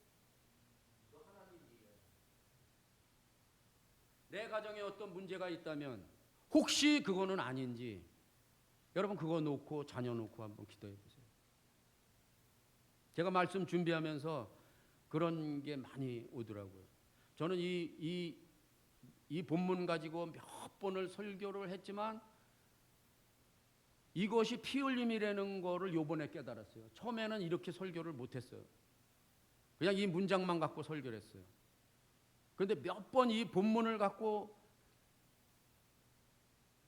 너 하나님 일해. 내 가정에 어떤 문제가 있다면 혹시 그거는 아닌지 여러분 그거 놓고 자녀 놓고 한번 기도해 보세요. 제가 말씀 준비하면서 그런 게 많이 오더라고요. 저는 이 본문 가지고 몇 번을 설교를 했지만 이것이 피 흘림이라는 거를 요번에 깨달았어요. 처음에는 이렇게 설교를 못했어요. 그냥 이 문장만 갖고 설교를 했어요. 그런데 몇 번 이 본문을 갖고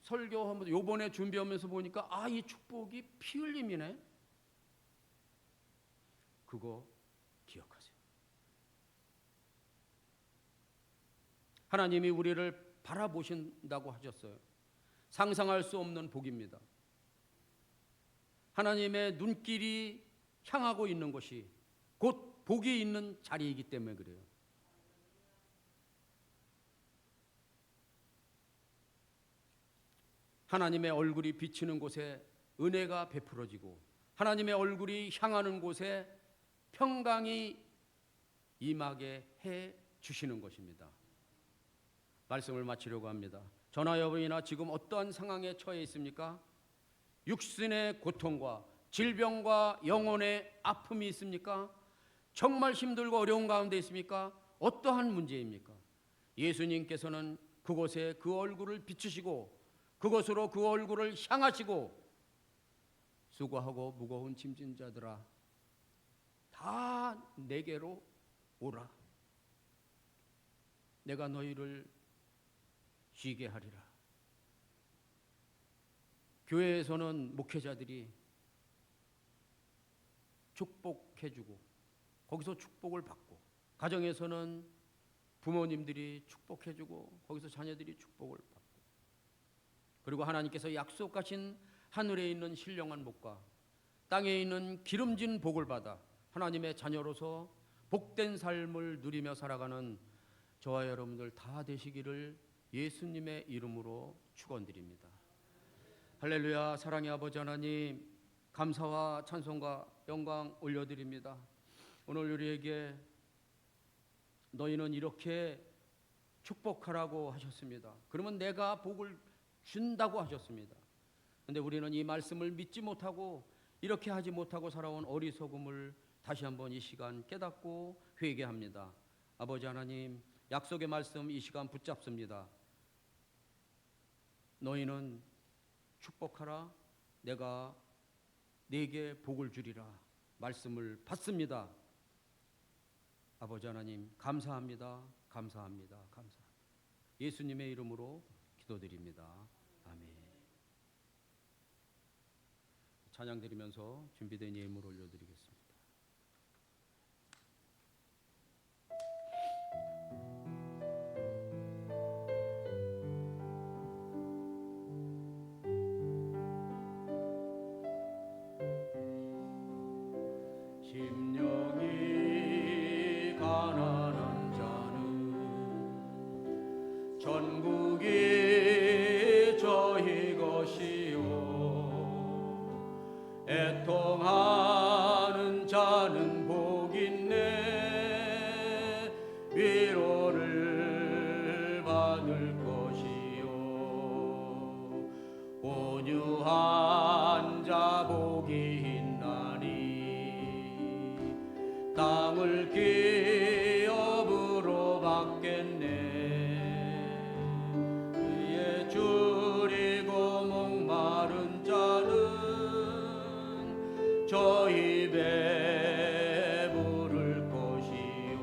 설교하면서 요번에 준비하면서 보니까 이 축복이 피 흘림이네. 그거 기억하세요. 하나님이 우리를 바라보신다고 하셨어요. 상상할 수 없는 복입니다. 하나님의 눈길이 향하고 있는 것이 곧 복이 있는 자리이기 때문에 그래요. 하나님의 얼굴이 비치는 곳에 은혜가 베풀어지고 하나님의 얼굴이 향하는 곳에 평강이 임하게 해 주시는 것입니다. 말씀을 마치려고 합니다. 전하 여러분이나 지금 어떠한 상황에 처해 있습니까? 육신의 고통과 질병과 영혼의 아픔이 있습니까? 정말 힘들고 어려운 가운데 있습니까? 어떠한 문제입니까? 예수님께서는 그곳에 그 얼굴을 비추시고 그것으로 그 얼굴을 향하시고 수고하고 무거운 짐진 자들아 다 내게로 오라. 내가 너희를 쉬게 하리라. 교회에서는 목회자들이 축복해주고 거기서 축복을 받고 가정에서는 부모님들이 축복해주고 거기서 자녀들이 축복을 받고 그리고 하나님께서 약속하신 하늘에 있는 신령한 복과 땅에 있는 기름진 복을 받아 하나님의 자녀로서 복된 삶을 누리며 살아가는 저와 여러분들 다 되시기를 예수님의 이름으로 축원드립니다. 할렐루야. 사랑의 아버지 하나님, 감사와 찬송과 영광 올려드립니다. 오늘 우리에게 너희는 이렇게 축복하라고 하셨습니다. 그러면 내가 복을 준다고 하셨습니다. 그런데 우리는 이 말씀을 믿지 못하고 이렇게 하지 못하고 살아온 어리석음을 다시 한번 이 시간 깨닫고 회개합니다. 아버지 하나님, 약속의 말씀 이 시간 붙잡습니다. 너희는 축복하라. 내가 네게 복을 주리라. 말씀을 받습니다. 아버지 하나님 감사합니다. 감사합니다. 감사합니다. 예수님의 이름으로 기도드립니다. 아멘. 찬양 드리면서 준비된 예물 올려드리겠습니다. 심령이 가난한 자는 전국이 저희 것이요 애통하는 자는 복 있네 위로를 받을 것이요 온유한 자 복이 땅을 기업으로 받겠네 그의 줄이고 목마른 자는 저 입에 부를 것이요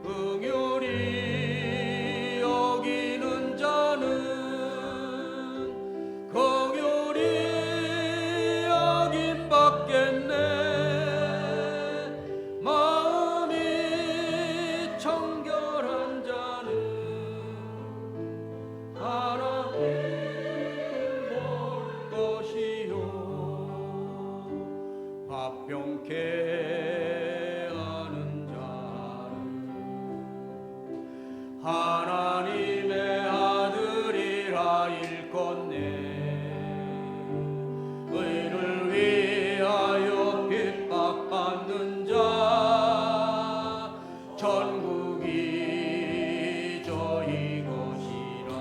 긍휼히 여기는 자는 긍휼히 여김 받겠네 마음이 합병케 하는 자는 하나님의 아들이라 일컫네. 의를 위하여 핍박받는 자 전국이 저희 것이라.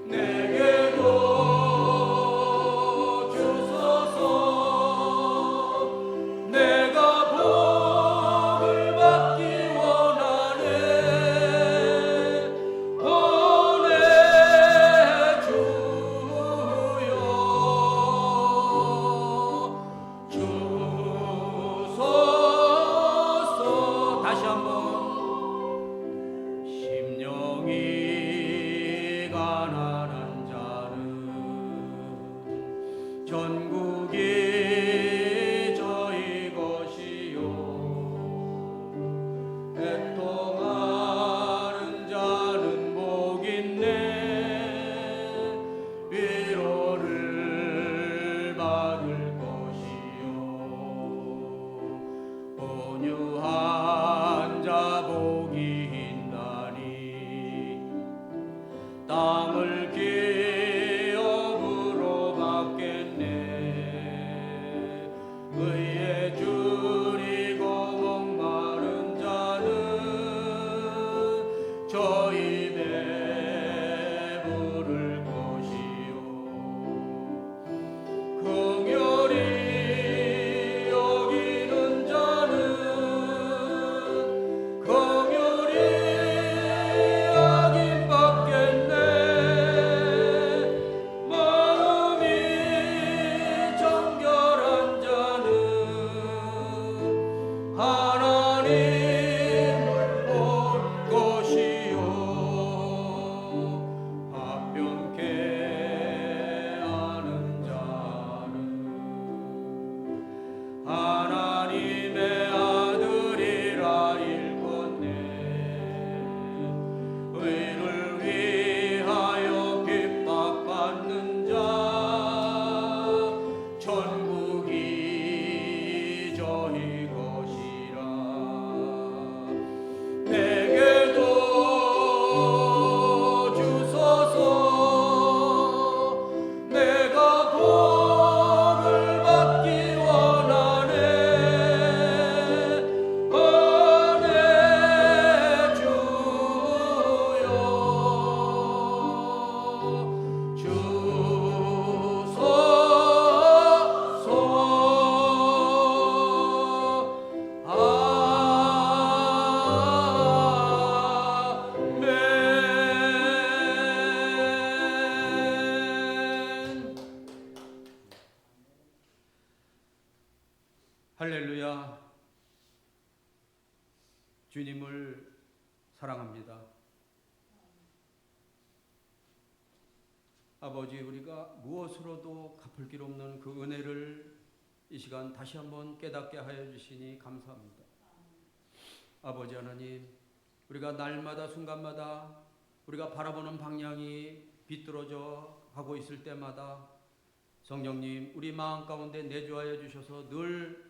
내게도 주소서. 내가 복을 받기 원하네. 오네 주여 주소서. 다시 한번 심령이 가난한 자는 전국이 저희 것이요. 애통하는 자는 복 있네. 위로를 받을 것이요. 온유한 자 복이 있나니 땅을 기업으로 받겠네. 의에 줄이고 목마른 자는 저희 배부를 것이요. 긍휼히 여기는 자는 긍휼히 여김 받겠네. 마음이 정결한 자는 하나님을 볼 것이요. 합병케 하는 자는 하나님의 아들이라 일컫네. 의를 위하여 핍박받는 자 전국이 저희 것이라. 내게도 주소서. 내가 복을 받기 원하네. 오네 주여 주소서. 아멘. 할렐루야. 주님을 사랑합니다. 아버지, 우리가 무엇으로도 갚을 길 없는 그 은혜를 이 시간 다시 한번 깨닫게 하여 주시니 감사합니다. 아버지 하나님, 우리가 날마다 순간마다 우리가 바라보는 방향이 비뚤어져 가고 있을 때마다 성령님, 우리 마음 가운데 내주하여 주셔서 늘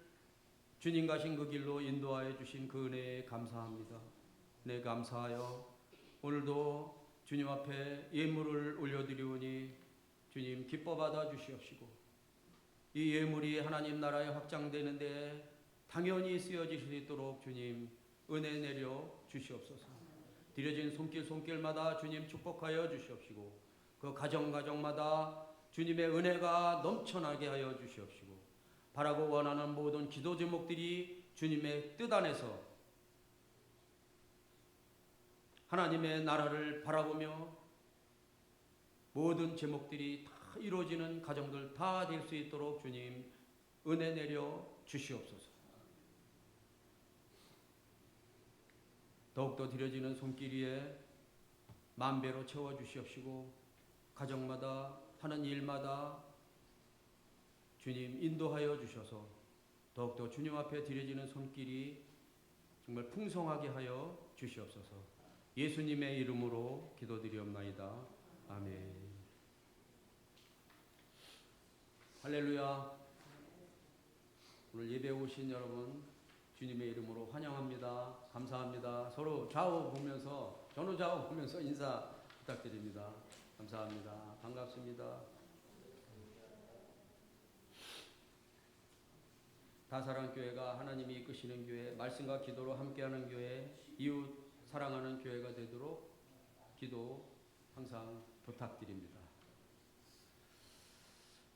주님 가신 그 길로 인도하여 주신 그 은혜에 감사합니다. 네, 감사하여 오늘도 주님 앞에 예물을 올려드리오니 주님 기뻐 받아 주시옵시고, 이 예물이 하나님 나라에 확장되는데 당연히 쓰여질 수 있도록 주님 은혜 내려 주시옵소서. 드려진 손길마다 주님 축복하여 주시옵시고, 그 가정마다 주님의 은혜가 넘쳐나게 하여 주시옵시고, 바라고 원하는 모든 기도 제목들이 주님의 뜻 안에서 하나님의 나라를 바라보며 모든 제목들이 다 이루어지는 가정들 다 될 수 있도록 주님 은혜 내려 주시옵소서. 더욱더 드려지는 손길 위에 만배로 채워 주시옵시고, 가정마다 하는 일마다 주님 인도하여 주셔서 더욱더 주님 앞에 드려지는 손길이 정말 풍성하게 하여 주시옵소서. 예수님의 이름으로 기도드리옵나이다. 아멘. 할렐루야. 오늘 예배 오신 여러분 주님의 이름으로 환영합니다. 감사합니다. 서로 좌우 보면서 전후좌우 보면서 인사 부탁드립니다. 감사합니다. 반갑습니다. 다사랑교회가 하나님이 이끄시는 교회, 말씀과 기도로 함께하는 교회, 이웃 사랑하는 교회가 되도록 기도 항상 부탁드립니다.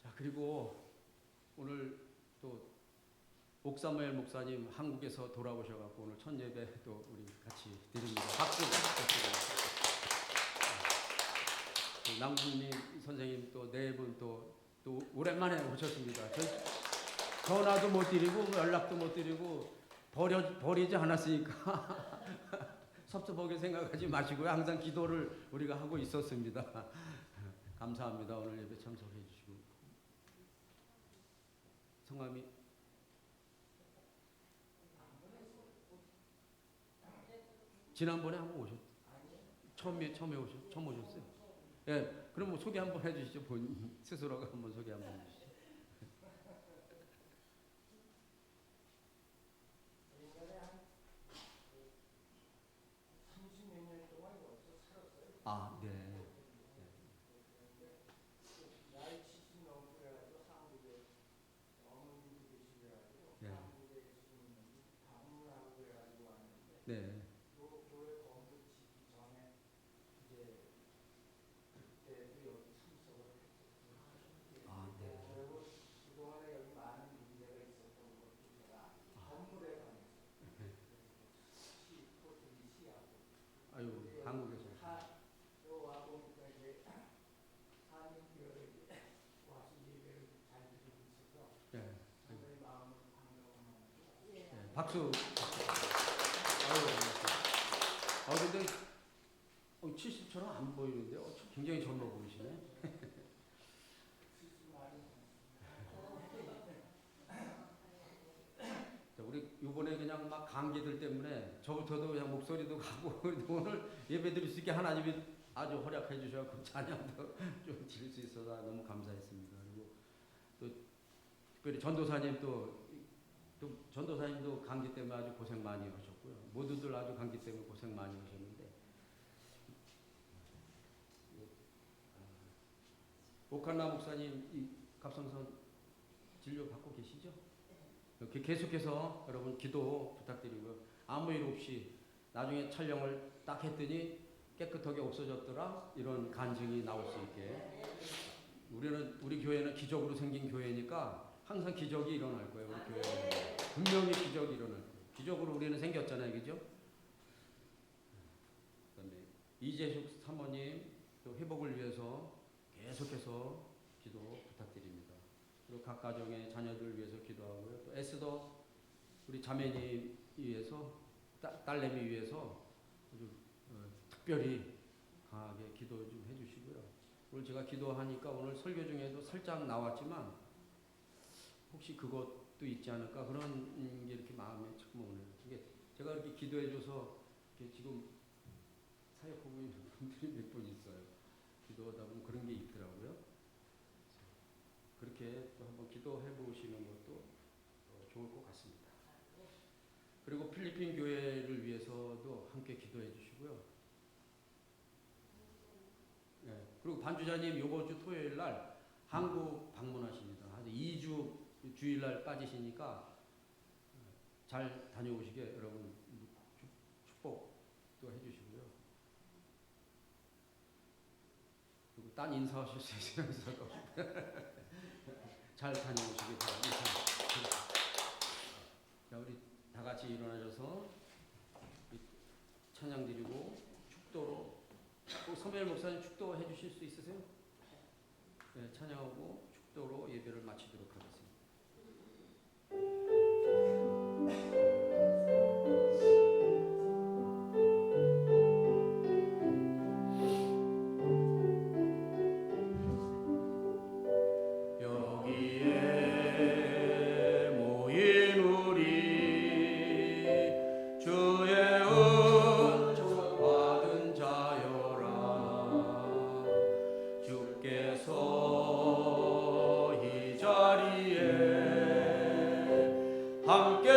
자, 그리고 오늘 또 옥사무엘 목사님 한국에서 돌아오셔갖고 오늘 첫 예배 또 우리 같이 드립니다. 박수. 남국님 선생님 또 네 분 또 오랜만에 오셨습니다. 전화도 못 드리고 연락도 못 드리고 버리지 않았으니까 섭섭하게 생각하지 마시고요. 항상 기도를 우리가 하고 있었습니다. 감사합니다. 오늘 예배 참석해 주시고. 성함이 지난번에 한번 처음 오셨어요? 예, 그럼 뭐 소개 한번 해주시죠. 본인 스스로가 한번 소개 한번 해주시죠. 아, 네. 네. 네. 아유, 한국에서. 네. 네. 박수. 아유, 근데 70처럼 안 보이는데 굉장히 젊어 보이시네. 우리 이번에 그냥 막 감기들 때문에 저부터도 그냥 목소리도 가고 오늘 예배 드릴 수 있게 하나님이 아주 허락해 주셔서 찬양도 좀 드릴 수 있어서 너무 감사했습니다. 그리고 또 특별히 전도사님도 감기 때문에 아주 고생 많이 하셨고요. 모두들 아주 감기 때문에 고생 많이 하셨는데 오칸나 목사님 이 갑상선 진료 받고 계시죠? 이렇게 계속해서 여러분 기도 부탁드리고요. 아무 일 없이 나중에 촬영을 딱 했더니 깨끗하게 없어졌더라 이런 간증이 나올 수 있게 우리 교회는 기적으로 생긴 교회니까 항상 기적이 일어날 거예요. 우리 교회는 분명히 기적이 일어날 거예요. 기적으로 우리는 생겼잖아요, 그죠? 그다음에 이재숙 사모님 또 회복을 위해서 계속해서 기도 부탁드립니다. 그리고 각 가정의 자녀들 위해서 기도하고요. 또 에스더 우리 자매님 위해서 딸내미 위해서 아주 특별히 강하게 기도 좀 해주시고요. 오늘 제가 기도하니까 오늘 설교 중에도 살짝 나왔지만 혹시 그것도 있지 않을까 그런 게 이렇게 마음에 자꾸 오네요. 이게 제가 이렇게 기도해줘서 이렇게 지금 사역하고 있는 분들이 몇 분 있어요. 기도하다 보면 그런 게 있더라고요. 그렇게 또 한번 기도해 보시는 것도 좋을 것 같습니다. 그리고 필리핀 교회를 위해서도 함께 기도해 주시고요. 네. 그리고 반주자님 이번 주 토요일 날 한국 방문하십니다. 한 2주 주일날 빠지시니까 잘 다녀오시게 여러분 축복도 해주시고요. 그리고 딴 인사하실 수 있으면서도 잘 다녀오시기 바랍니다. 자, 우리 다 같이 일어나셔서 찬양 드리고 축도로 서멜 목사님 축도 해주실 수 있으세요? 네, 찬양하고 축도로 예배를 마치도록 하겠습니다. 주께서 이 자리에 함께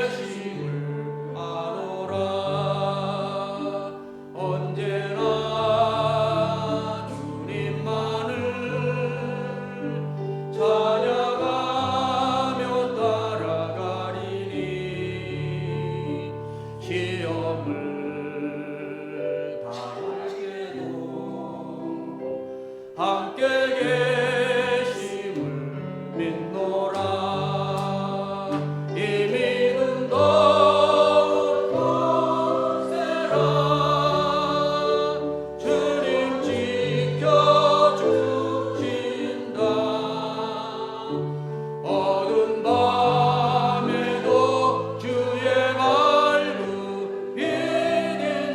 계심을 아노라. 언제나 주님만을 찬양하며 따라가리니 시험을 당할 때도 함께 계심을 믿노라. 이 믿음 더욱 굳세라. 주님 지켜주신다. 어두운 밤에도 주의 말로 빛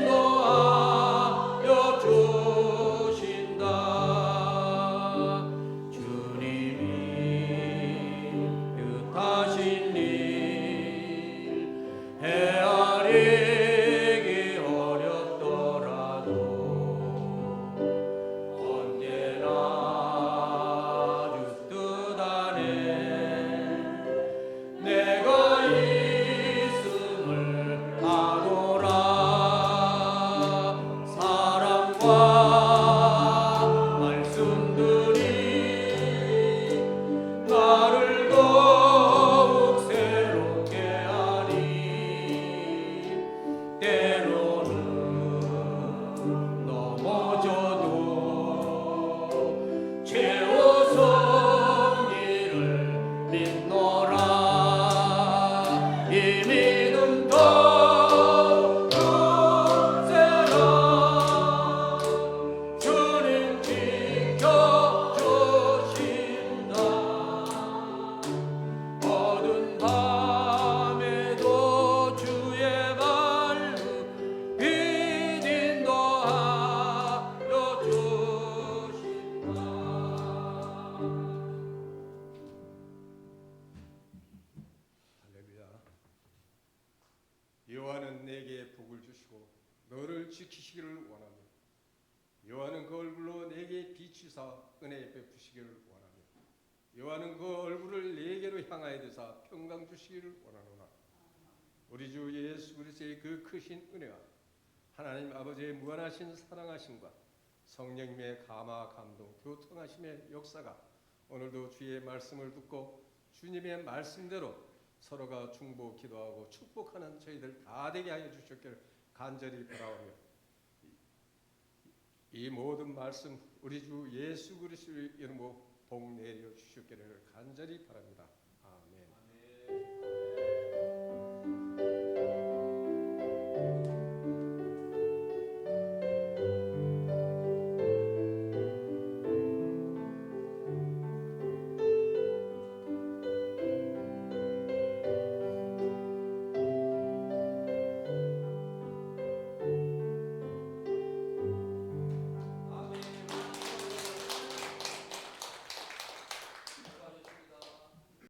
인도하여 주신다. 주님이 뜻하신 일 헤아리기 어렵더라도 언제나 주 뜻 안에 내가 있음을 아노라. 사랑과 말씀들이 나를 더욱 새롭게 하니 때로는 넘어져도 채워서 이를 믿노라. 이 믿음 더욱 굳세라. 주님 지켜주신다. 어두운 밤에도 주의 말로 빛 인도하여 주신다. 할렐루야. 여호와는 내게 복을 주시고 너를 지키시기를 원하며 여호와는 그 얼굴로 내게 비추사 은혜 베푸시기를 원하며 여호와는 그 얼굴을 내게로 향하여 드사 평강 주시기를 원하노라. 우리 주 예수 그리스도의 그 크신 은혜와 하나님 아버지의 무한하신 사랑하심과 성령님의 감화 감동 교통하심의 역사가 오늘도 주의 말씀을 듣고 주님의 말씀대로 서로가 중보 기도하고 축복하는 저희들 다 되게 하여 주셨기를 간절히 바라오며 이 모든 말씀 우리 주 예수 그리스도의 이름으로 복 내려 주셨기를 간절히 바랍니다.